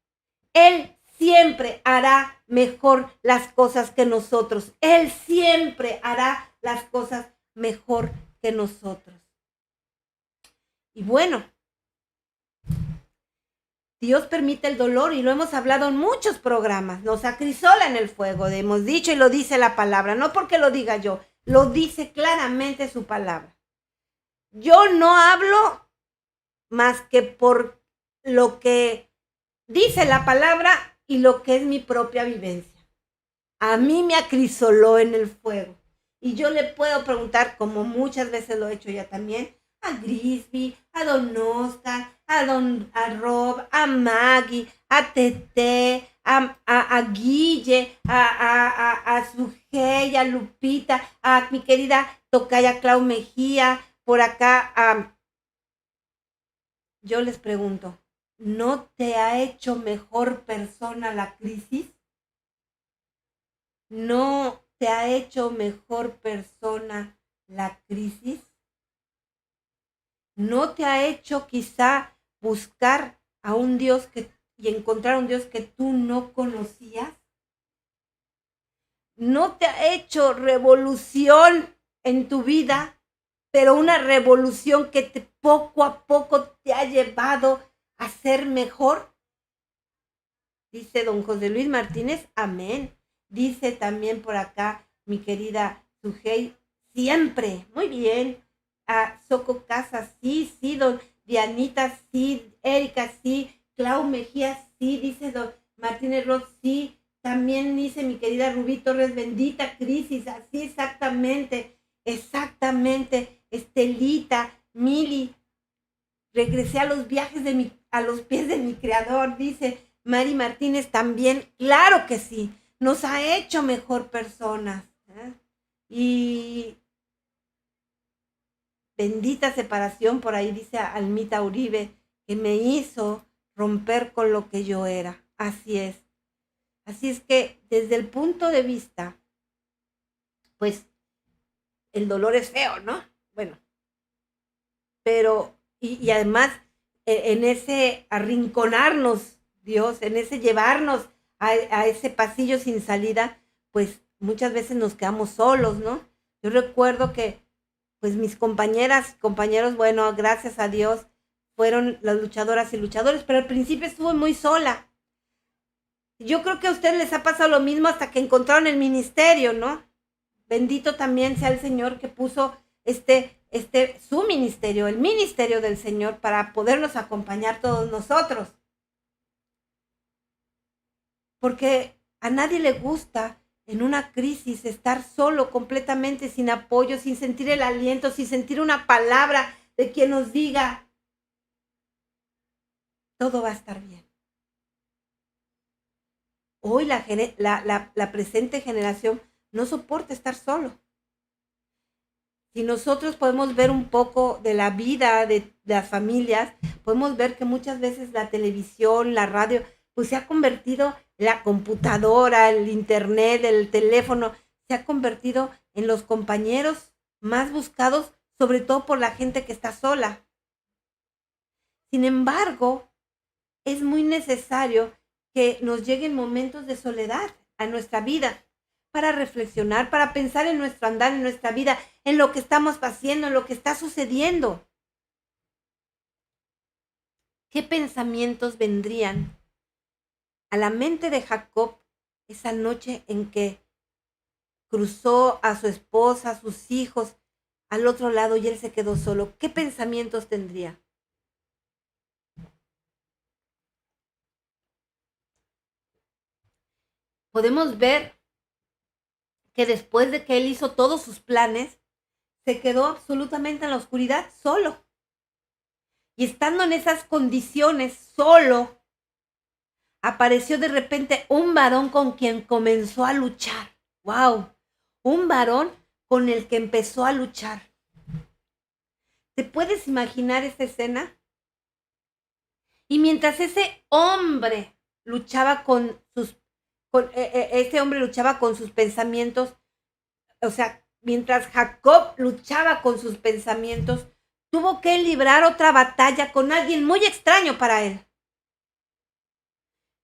hará mejor las cosas que nosotros. Él siempre hará las cosas mejor que nosotros. Y bueno, Dios permite el dolor y lo hemos hablado en muchos programas. Nos acrisola en el fuego, hemos dicho y lo dice la palabra, no porque lo diga yo, lo dice claramente su palabra. Yo no hablo más que por lo que dice la palabra y lo que es mi propia vivencia. A mí me acrisoló en el fuego. Y yo le puedo preguntar, como muchas veces lo he hecho ya también, a Grisby, a Don Oscar, a Rob, a Maggie, a Tete, a Guille, a Sujei, a Lupita, a mi querida tocaya Clau Mejía, por acá. Yo les pregunto, ¿no te ha hecho mejor persona la crisis? ¿No te ha hecho mejor persona la crisis? ¿No te ha hecho quizá buscar a un Dios y encontrar un Dios que tú no conocías? ¿No te ha hecho revolución en tu vida, pero una revolución que poco a poco te ha llevado a ser mejor? Dice don José Luis Martínez, amén. Dice también por acá mi querida Sujei, siempre, muy bien. Soco Casas, sí, don Dianita, sí, Erika, sí, Clau Mejía, sí, dice don Martínez Roth, sí, también dice mi querida Rubí Torres, bendita crisis, así exactamente, Estelita, Mili, regresé a los viajes a los pies de mi creador, dice Mari Martínez también, claro que sí, nos ha hecho mejor personas. Y bendita separación, por ahí dice Almita Uribe, que me hizo romper con lo que yo era. Así es. Así es que desde el punto de vista, pues el dolor es feo, ¿no? Bueno, pero, y además en ese arrinconarnos, Dios, en ese llevarnos a ese pasillo sin salida, pues muchas veces nos quedamos solos, ¿no? Yo recuerdo que pues mis compañeros, bueno, gracias a Dios, fueron las luchadoras y luchadores, pero al principio estuve muy sola. Yo creo que a ustedes les ha pasado lo mismo hasta que encontraron el ministerio, ¿no? Bendito también sea el Señor que puso su ministerio, el ministerio del Señor, para podernos acompañar todos nosotros. Porque a nadie le gusta en una crisis estar solo, completamente sin apoyo, sin sentir el aliento, sin sentir una palabra de quien nos diga, todo va a estar bien. Hoy la presente generación no soporta estar solo. Si nosotros podemos ver un poco de la vida de las familias, podemos ver que muchas veces la televisión, la radio, pues se ha convertido, la computadora, el internet, el teléfono, se ha convertido en los compañeros más buscados, sobre todo por la gente que está sola. Sin embargo, es muy necesario que nos lleguen momentos de soledad a nuestra vida para reflexionar, para pensar en nuestro andar, en nuestra vida, en lo que estamos haciendo, en lo que está sucediendo. ¿Qué pensamientos vendrían a la mente de Jacob esa noche en que cruzó a su esposa, a sus hijos al otro lado y él se quedó solo? ¿Qué pensamientos tendría? Podemos ver que después de que él hizo todos sus planes, se quedó absolutamente en la oscuridad, solo. Y estando en esas condiciones, solo, apareció de repente un varón con quien comenzó a luchar. ¡Wow! un varón con el que empezó a luchar. ¿Te puedes imaginar esa escena? Y mientras ese hombre luchaba ese hombre luchaba con sus pensamientos, o sea, mientras Jacob luchaba con sus pensamientos, tuvo que librar otra batalla con alguien muy extraño para él.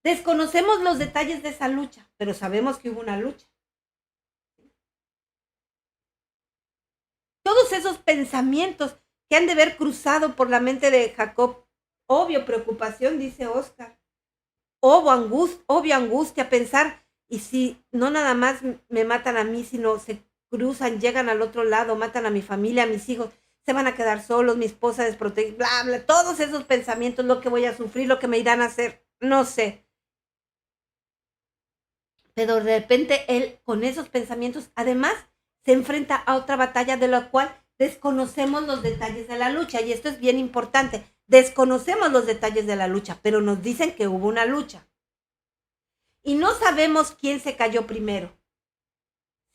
Desconocemos los detalles de esa lucha, pero sabemos que hubo una lucha. Todos esos pensamientos que han de haber cruzado por la mente de Jacob, obvio preocupación, dice Oscar, obvio angustia, pensar, y si no nada más me matan a mí, sino se cruzan, llegan al otro lado, matan a mi familia, a mis hijos, se van a quedar solos, mi esposa desprotegida, bla, bla, todos esos pensamientos, lo que voy a sufrir, lo que me irán a hacer, no sé. Pero de repente él, con esos pensamientos, además, se enfrenta a otra batalla de la cual desconocemos los detalles de la lucha. Y esto es bien importante. Desconocemos los detalles de la lucha, pero nos dicen que hubo una lucha. Y no sabemos quién se cayó primero,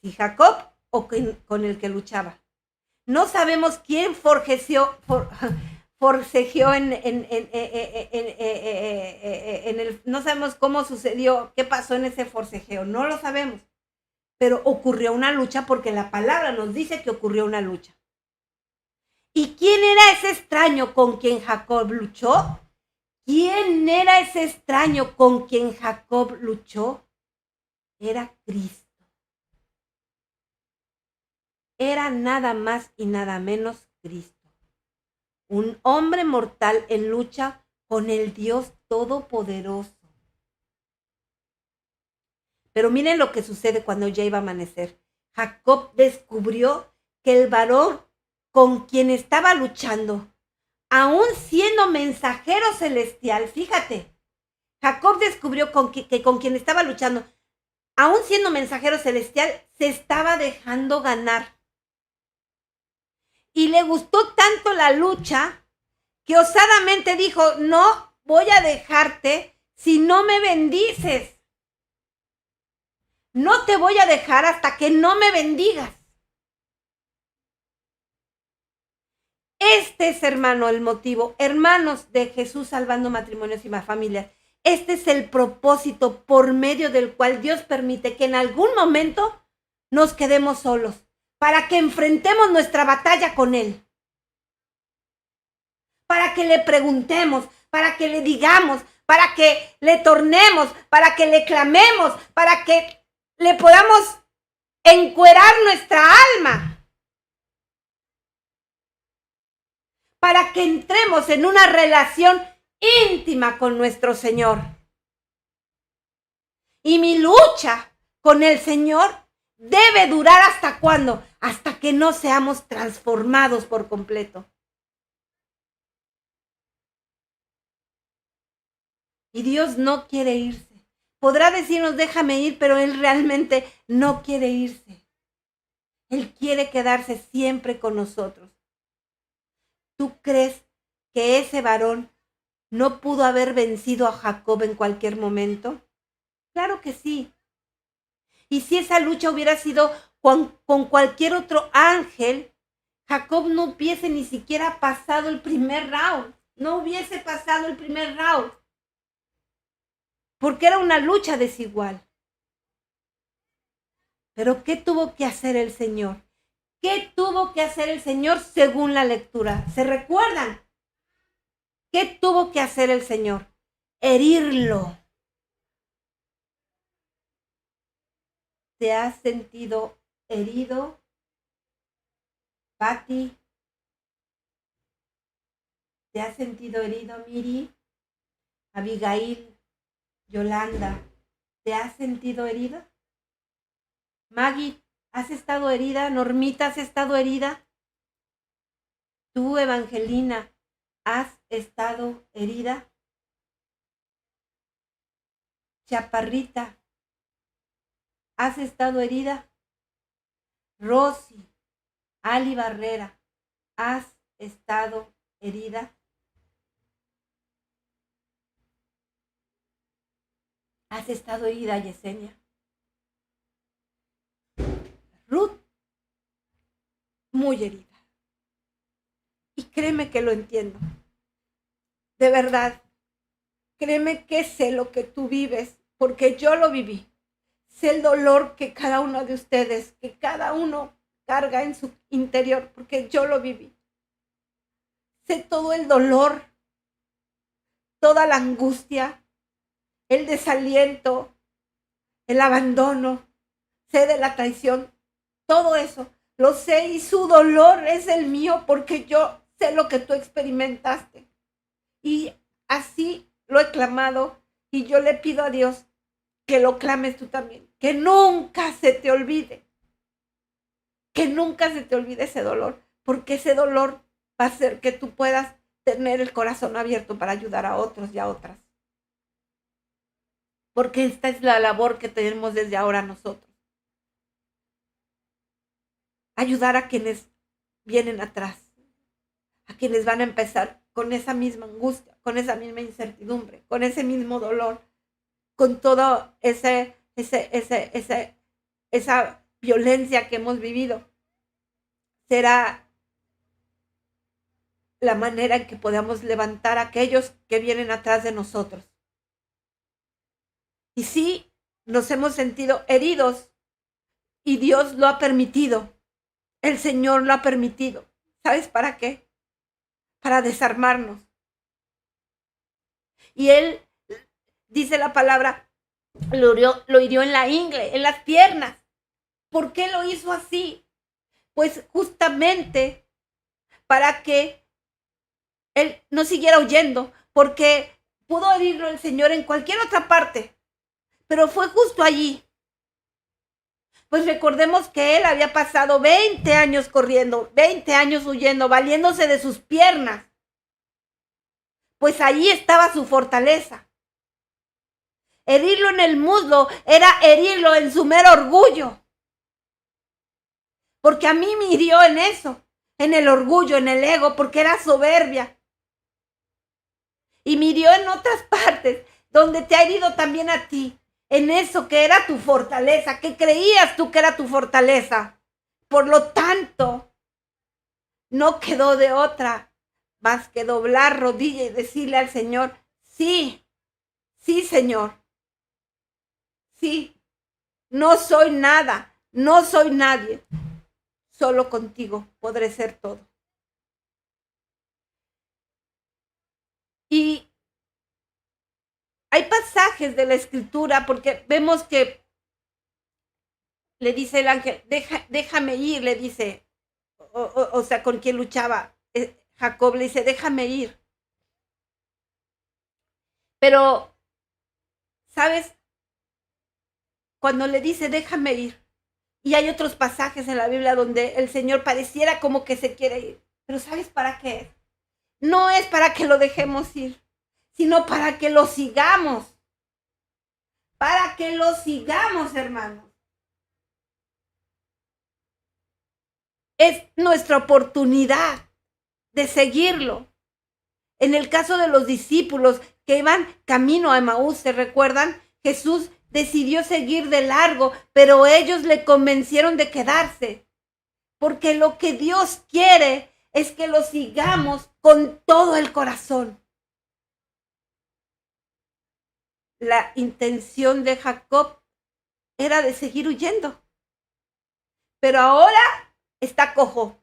si Jacob o con el que luchaba. No sabemos quién forcejeó no sabemos cómo sucedió, qué pasó en ese forcejeo, no lo sabemos. Pero ocurrió una lucha porque la palabra nos dice que ocurrió una lucha. ¿Y quién era ese extraño con quien Jacob luchó? ¿Quién era ese extraño con quien Jacob luchó? Era Cristo. Era nada más y nada menos Cristo. Un hombre mortal en lucha con el Dios Todopoderoso. Pero miren lo que sucede cuando ya iba a amanecer. Jacob descubrió que el varón con quien estaba luchando, aún siendo mensajero celestial, fíjate, Jacob descubrió que con quien estaba luchando, aún siendo mensajero celestial, se estaba dejando ganar. Y le gustó tanto la lucha que osadamente dijo, no voy a dejarte si no me bendices. No te voy a dejar hasta que no me bendigas. Este es, hermano, el motivo. Hermanos de Jesús salvando matrimonios y familias. Este es el propósito por medio del cual Dios permite que en algún momento nos quedemos solos, para que enfrentemos nuestra batalla con Él. Para que le preguntemos, para que le digamos, para que le tornemos, para que le clamemos, para que le podamos encuerar nuestra alma. Para que entremos en una relación íntima con nuestro Señor. Y mi lucha con el Señor debe durar ¿hasta cuándo? Hasta que no seamos transformados por completo. Y Dios no quiere irse. Podrá decirnos, déjame ir, pero Él realmente no quiere irse. Él quiere quedarse siempre con nosotros. ¿Tú crees que ese varón no pudo haber vencido a Jacob en cualquier momento? Claro que sí. Y si esa lucha hubiera sido con cualquier otro ángel, Jacob no hubiese ni siquiera pasado el primer round. No hubiese pasado el primer round. Porque era una lucha desigual. Pero ¿qué tuvo que hacer el Señor? ¿Qué tuvo que hacer el Señor según la lectura? ¿Se recuerdan? ¿Qué tuvo que hacer el Señor? Herirlo. ¿Te has sentido herido, Patti? ¿Te has sentido herido, Miri? Abigail, Yolanda, ¿te has sentido herida? Maggie, ¿has estado herida? Normita, ¿has estado herida? Tú, Evangelina, ¿has estado herida? Chaparrita, ¿has estado herida? Rosy, Ali Barrera, ¿has estado herida? ¿Has estado herida, Yesenia? Ruth, muy herida. Y créeme que lo entiendo. De verdad, créeme que sé lo que tú vives, porque yo lo viví. Sé el dolor que cada uno de ustedes, que cada uno carga en su interior, porque yo lo viví. Sé todo el dolor, toda la angustia, el desaliento, el abandono, sé de la traición, todo eso. Lo sé y su dolor es el mío porque yo sé lo que tú experimentaste. Y así lo he clamado y yo le pido a Dios que lo clames tú también. Que nunca se te olvide. Que nunca se te olvide ese dolor. Porque ese dolor va a hacer que tú puedas tener el corazón abierto para ayudar a otros y a otras. Porque esta es la labor que tenemos desde ahora nosotros. Ayudar a quienes vienen atrás. A quienes van a empezar con esa misma angustia, con esa misma incertidumbre, con ese mismo dolor, con toda esa violencia que hemos vivido. Será la manera en que podamos levantar a aquellos que vienen atrás de nosotros. Y sí, nos hemos sentido heridos y Dios lo ha permitido. El Señor lo ha permitido. ¿Sabes para qué? Para desarmarnos. Y Él, dice la palabra, lo hirió en la ingle, en las piernas. ¿Por qué lo hizo así? Pues justamente para que Él no siguiera huyendo, porque pudo herirlo el Señor en cualquier otra parte, pero fue justo allí. Pues recordemos que Él había pasado 20 años corriendo, 20 años huyendo, valiéndose de sus piernas. Pues allí estaba su fortaleza. Herirlo en el muslo era herirlo en su mero orgullo. Porque a mí me hirió en eso, en el orgullo, en el ego, porque era soberbia. Y me hirió en otras partes, donde te ha herido también a ti, en eso que era tu fortaleza, que creías tú que era tu fortaleza. Por lo tanto, no quedó de otra más que doblar rodilla y decirle al Señor, sí, sí, Señor, sí, no soy nada, no soy nadie, solo contigo podré ser todo. Y hay pasajes de la Escritura, porque vemos que le dice el ángel, déjame ir, le dice, o sea, con quien luchaba. Jacob le dice, déjame ir. Pero, ¿sabes? Cuando le dice, déjame ir, y hay otros pasajes en la Biblia donde el Señor pareciera como que se quiere ir. Pero ¿sabes para qué es? No es para que lo dejemos ir, sino para que lo sigamos. Para que lo sigamos, hermanos. Es nuestra oportunidad de seguirlo. En el caso de los discípulos que iban camino a Emaús, ¿se recuerdan? Jesús decidió seguir de largo, pero ellos le convencieron de quedarse. Porque lo que Dios quiere es que lo sigamos con todo el corazón. La intención de Jacob era de seguir huyendo. Pero ahora está cojo,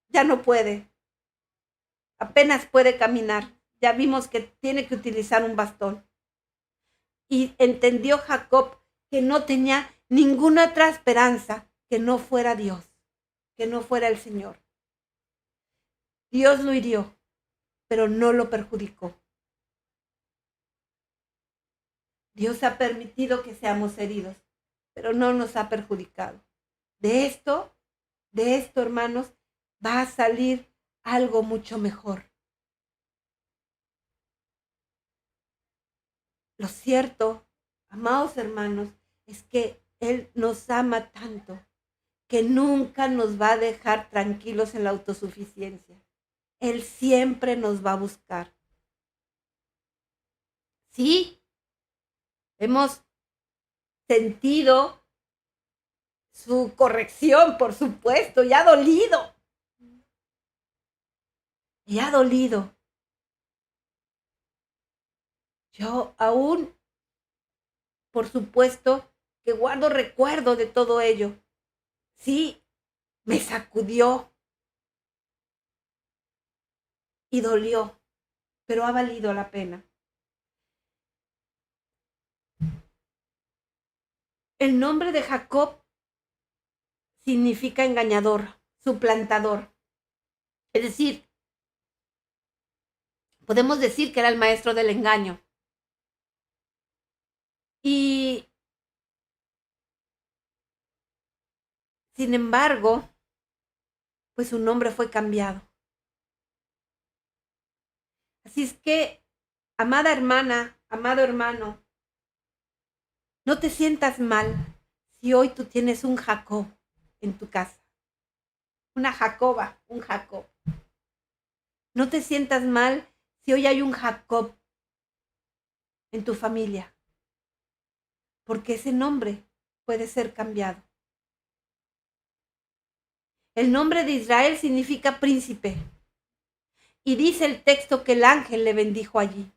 ya no puede. Apenas puede caminar. Ya vimos que tiene que utilizar un bastón. Y entendió Jacob que no tenía ninguna otra esperanza que no fuera Dios, que no fuera el Señor. Dios lo hirió, pero no lo perjudicó. Dios ha permitido que seamos heridos, pero no nos ha perjudicado. De esto, hermanos, va a salir algo mucho mejor. Lo cierto, amados hermanos, es que Él nos ama tanto que nunca nos va a dejar tranquilos en la autosuficiencia. Él siempre nos va a buscar. Sí, hemos sentido su corrección, por supuesto, y ha dolido. Y ha dolido. Yo aún, por supuesto, que guardo recuerdo de todo ello. Sí, me sacudió y dolió, pero ha valido la pena. El nombre de Jacob significa engañador, suplantador. Es decir, podemos decir que era el maestro del engaño. Y, sin embargo, pues su nombre fue cambiado. Así es que, amada hermana, amado hermano, no te sientas mal si hoy tú tienes un Jacob en tu casa. Una Jacoba, un Jacob. No te sientas mal si hoy hay un Jacob en tu familia, porque ese nombre puede ser cambiado. El nombre de Israel significa príncipe. Y dice el texto que el ángel le bendijo allí.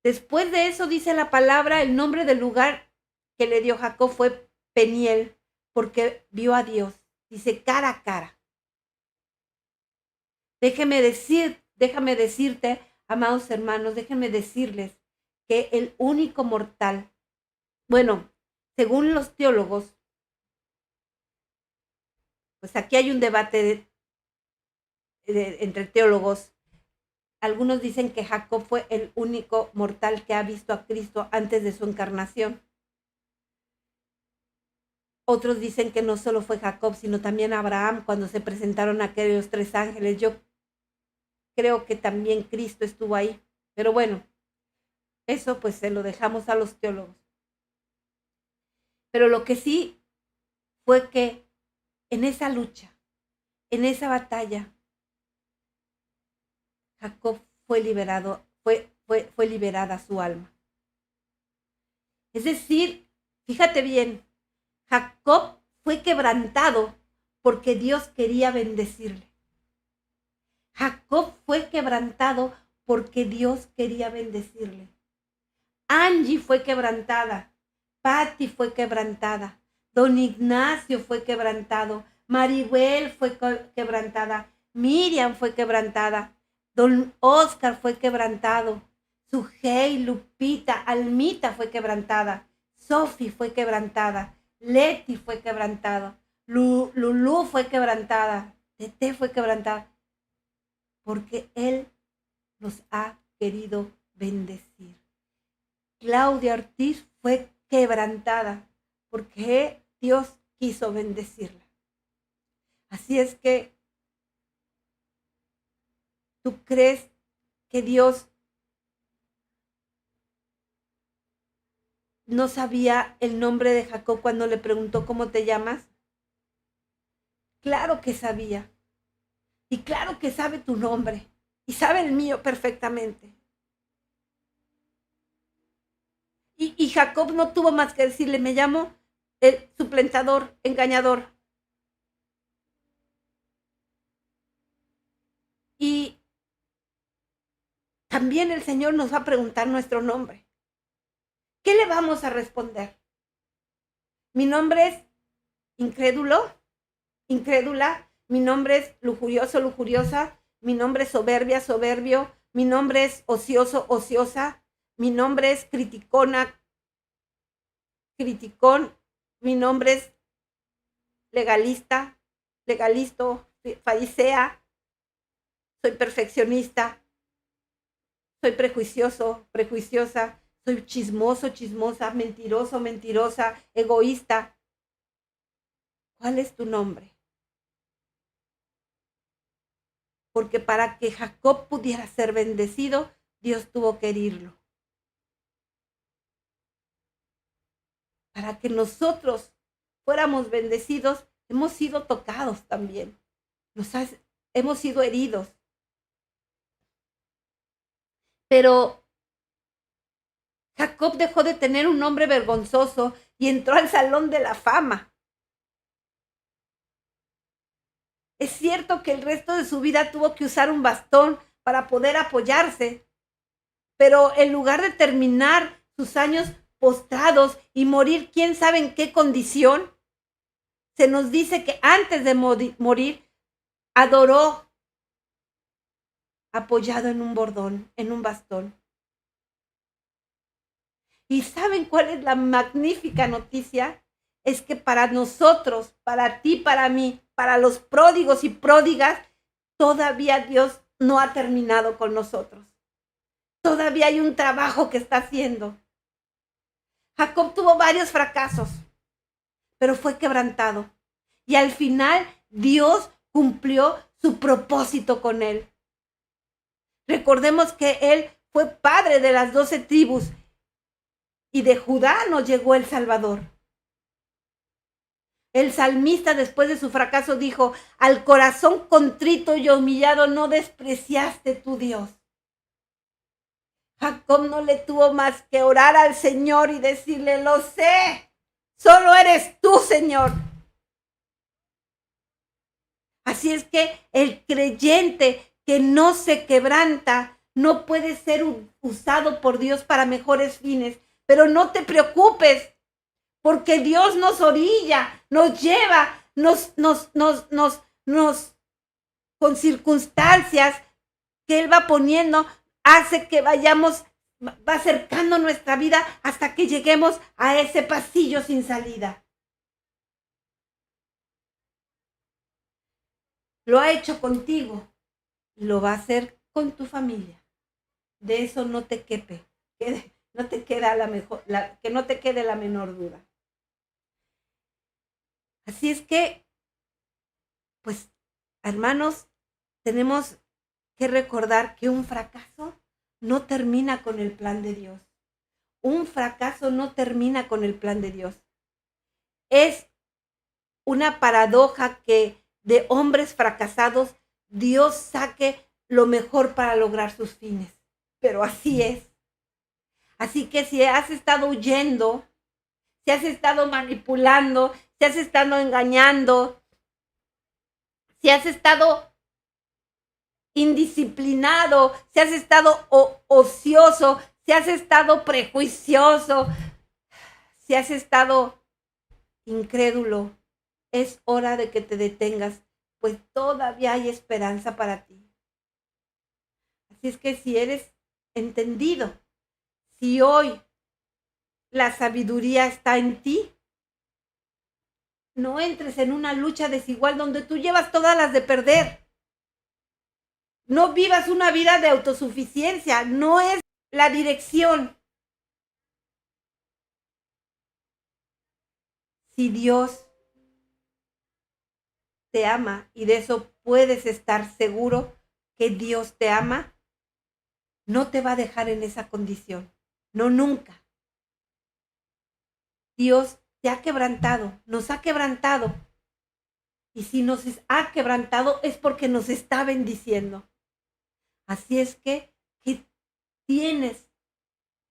Después de eso dice la palabra, el nombre del lugar que le dio Jacob fue Peniel, porque vio a Dios. Dice cara a cara. Déjame decirte, amados hermanos, déjenme decirles que el único mortal, bueno, según los teólogos, pues aquí hay un debate entre teólogos. Algunos dicen que Jacob fue el único mortal que ha visto a Cristo antes de su encarnación. Otros dicen que no solo fue Jacob, sino también Abraham cuando se presentaron aquellos 3 ángeles. Yo creo que también Cristo estuvo ahí. Pero bueno, eso pues se lo dejamos a los teólogos. Pero lo que sí fue que en esa lucha, en esa batalla, Jacob fue liberado, fue liberada su alma. Es decir, fíjate bien, Jacob fue quebrantado porque Dios quería bendecirle. Jacob fue quebrantado porque Dios quería bendecirle. Angie fue quebrantada, Patty fue quebrantada, Don Ignacio fue quebrantado, Maribel fue quebrantada, Miriam fue quebrantada, Don Oscar fue quebrantado, Sujei, Lupita, Almita fue quebrantada, Sophie fue quebrantada, Leti fue quebrantada, Lulú fue quebrantada, Tete fue quebrantada, porque Él nos ha querido bendecir. Claudia Ortiz fue quebrantada porque Dios quiso bendecirla. Así es que, ¿tú crees que Dios no sabía el nombre de Jacob cuando le preguntó cómo te llamas? Claro que sabía. Y claro que sabe tu nombre. Y sabe el mío perfectamente. Y Jacob no tuvo más que decirle, me llamo el suplantador, engañador. Y también el Señor nos va a preguntar nuestro nombre. ¿Qué le vamos a responder? Mi nombre es incrédulo, incrédula. Mi nombre es lujurioso, lujuriosa. Mi nombre es soberbia, soberbio. Mi nombre es ocioso, ociosa. Mi nombre es criticona, criticón. Mi nombre es legalista, legalisto, farisea. Soy perfeccionista. Soy prejuicioso, prejuiciosa. Soy chismoso, chismosa, mentiroso, mentirosa, egoísta. ¿Cuál es tu nombre? Porque para que Jacob pudiera ser bendecido, Dios tuvo que herirlo. Para que nosotros fuéramos bendecidos, hemos sido tocados también. Hemos sido heridos. Pero Jacob dejó de tener un nombre vergonzoso y entró al Salón de la Fama. Es cierto que el resto de su vida tuvo que usar un bastón para poder apoyarse, pero en lugar de terminar sus años postrados y morir quién sabe en qué condición, se nos dice que antes de morir adoró apoyado en un bordón, en un bastón. ¿Y saben cuál es la magnífica noticia? Es que para nosotros, para ti, para mí, para los pródigos y pródigas, todavía Dios no ha terminado con nosotros. Todavía hay un trabajo que está haciendo. Jacob tuvo varios fracasos, pero fue quebrantado. Y al final Dios cumplió su propósito con él. Recordemos que él fue padre de las 12 tribus y de Judá nos llegó el Salvador. El salmista después de su fracaso dijo, al corazón contrito y humillado no despreciaste tu Dios. Jacob no le tuvo más que orar al Señor y decirle, lo sé, solo eres tú, Señor. Así es que el creyente que no se quebranta no puede ser usado por Dios para mejores fines. Pero no te preocupes, porque Dios nos orilla, nos lleva, nos con circunstancias que Él va poniendo, hace que vayamos, va acercando nuestra vida hasta que lleguemos a ese pasillo sin salida. Lo ha hecho contigo, lo va a hacer con tu familia. De eso no te quepe, no te queda que no te quede la menor duda. Así es que, pues, hermanos, tenemos que recordar que un fracaso no termina con el plan de Dios. Un fracaso no termina con el plan de Dios. Es una paradoja que de hombres fracasados Dios saque lo mejor para lograr sus fines. Pero así es. Así que si has estado huyendo, si has estado manipulando, si has estado engañando, si has estado indisciplinado, si has estado ocioso, si has estado prejuicioso, si has estado incrédulo, es hora de que te detengas, pues todavía hay esperanza para ti. Así es que si eres entendido, si hoy la sabiduría está en ti, no entres en una lucha desigual donde tú llevas todas las de perder. No vivas una vida de autosuficiencia, no es la dirección. Si Dios te ama, y de eso puedes estar seguro que Dios te ama, no te va a dejar en esa condición. No, nunca. Dios te ha quebrantado, nos ha quebrantado. Y si nos ha quebrantado es porque nos está bendiciendo. Así es que tienes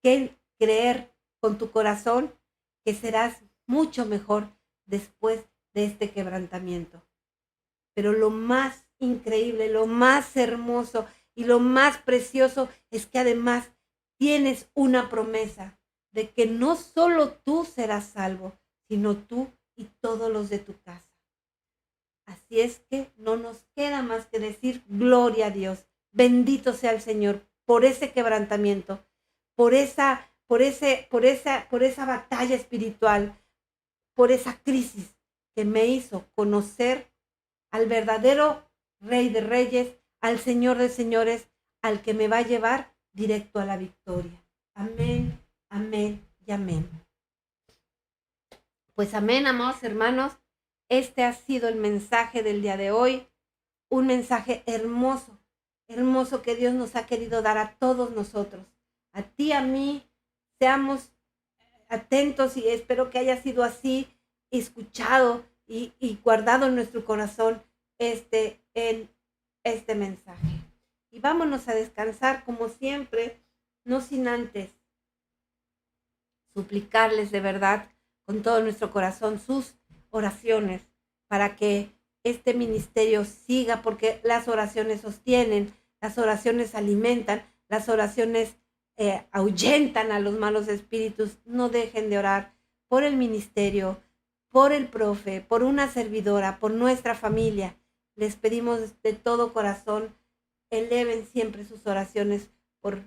que creer con tu corazón que serás mucho mejor después de este quebrantamiento. Pero lo más increíble, lo más hermoso y lo más precioso es que además tienes una promesa de que no solo tú serás salvo, sino tú y todos los de tu casa. Así es que no nos queda más que decir gloria a Dios. Bendito sea el Señor por ese quebrantamiento, por esa batalla espiritual, por esa crisis que me hizo conocer al verdadero Rey de Reyes, al Señor de Señores, al que me va a llevar directo a la victoria. Amén, amén y amén. Pues amén, amados hermanos. Este ha sido el mensaje del día de hoy. Un mensaje hermoso, hermoso que Dios nos ha querido dar a todos nosotros. A ti, a mí, seamos atentos y espero que haya sido así, escuchado y guardado en nuestro corazón este mensaje. Y vámonos a descansar como siempre, no sin antes suplicarles de verdad con todo nuestro corazón sus oraciones para que este ministerio siga, porque las oraciones sostienen, las oraciones alimentan, las oraciones ahuyentan a los malos espíritus. No dejen de orar por el ministerio, por el profe, por una servidora, por nuestra familia. Les pedimos de todo corazón, eleven siempre sus oraciones por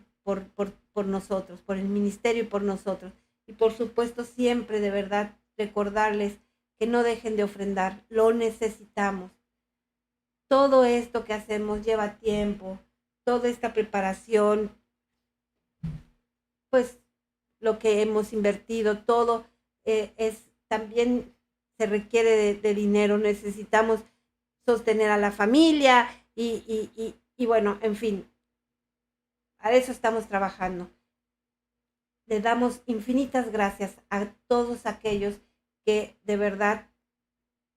nosotros, por el ministerio y por nosotros. Y por supuesto siempre de verdad recordarles que no dejen de ofrendar, lo necesitamos. Todo esto que hacemos lleva tiempo, toda esta preparación, pues lo que hemos invertido, todo también se requiere de dinero, necesitamos sostener a la familia y bueno, en fin, a eso estamos trabajando. Le damos infinitas gracias a todos aquellos que de verdad,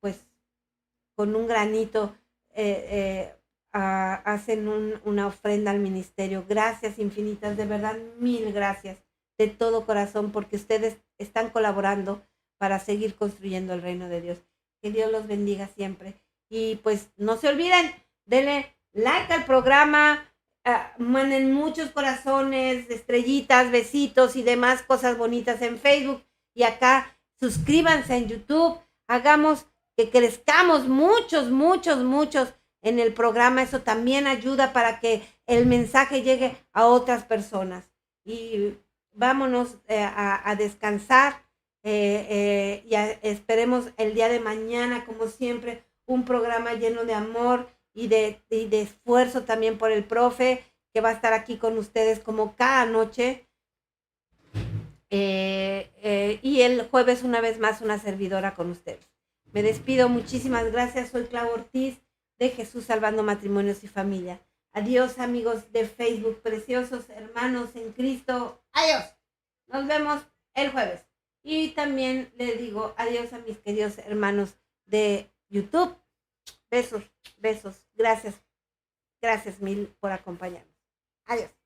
pues, con un granito hacen una ofrenda al ministerio. Gracias infinitas, de verdad, mil gracias de todo corazón, porque ustedes están colaborando para seguir construyendo el reino de Dios. Que Dios los bendiga siempre. Y pues no se olviden, denle like al programa, manden muchos corazones, estrellitas, besitos y demás cosas bonitas en Facebook. Y acá suscríbanse en YouTube, hagamos que crezcamos muchos en el programa. Eso también ayuda para que el mensaje llegue a otras personas. Y vámonos a descansar y esperemos el día de mañana, como siempre, un programa lleno de amor y de esfuerzo también por el profe, que va a estar aquí con ustedes como cada noche. Y el jueves una vez más una servidora con ustedes. Me despido, muchísimas gracias. Soy Clau Ortiz de Jesús Salvando Matrimonios y Familia. Adiós, amigos de Facebook, preciosos hermanos en Cristo. Adiós. Nos vemos el jueves. Y también le digo adiós a mis queridos hermanos de YouTube. Besos. Gracias mil por acompañarnos. Adiós.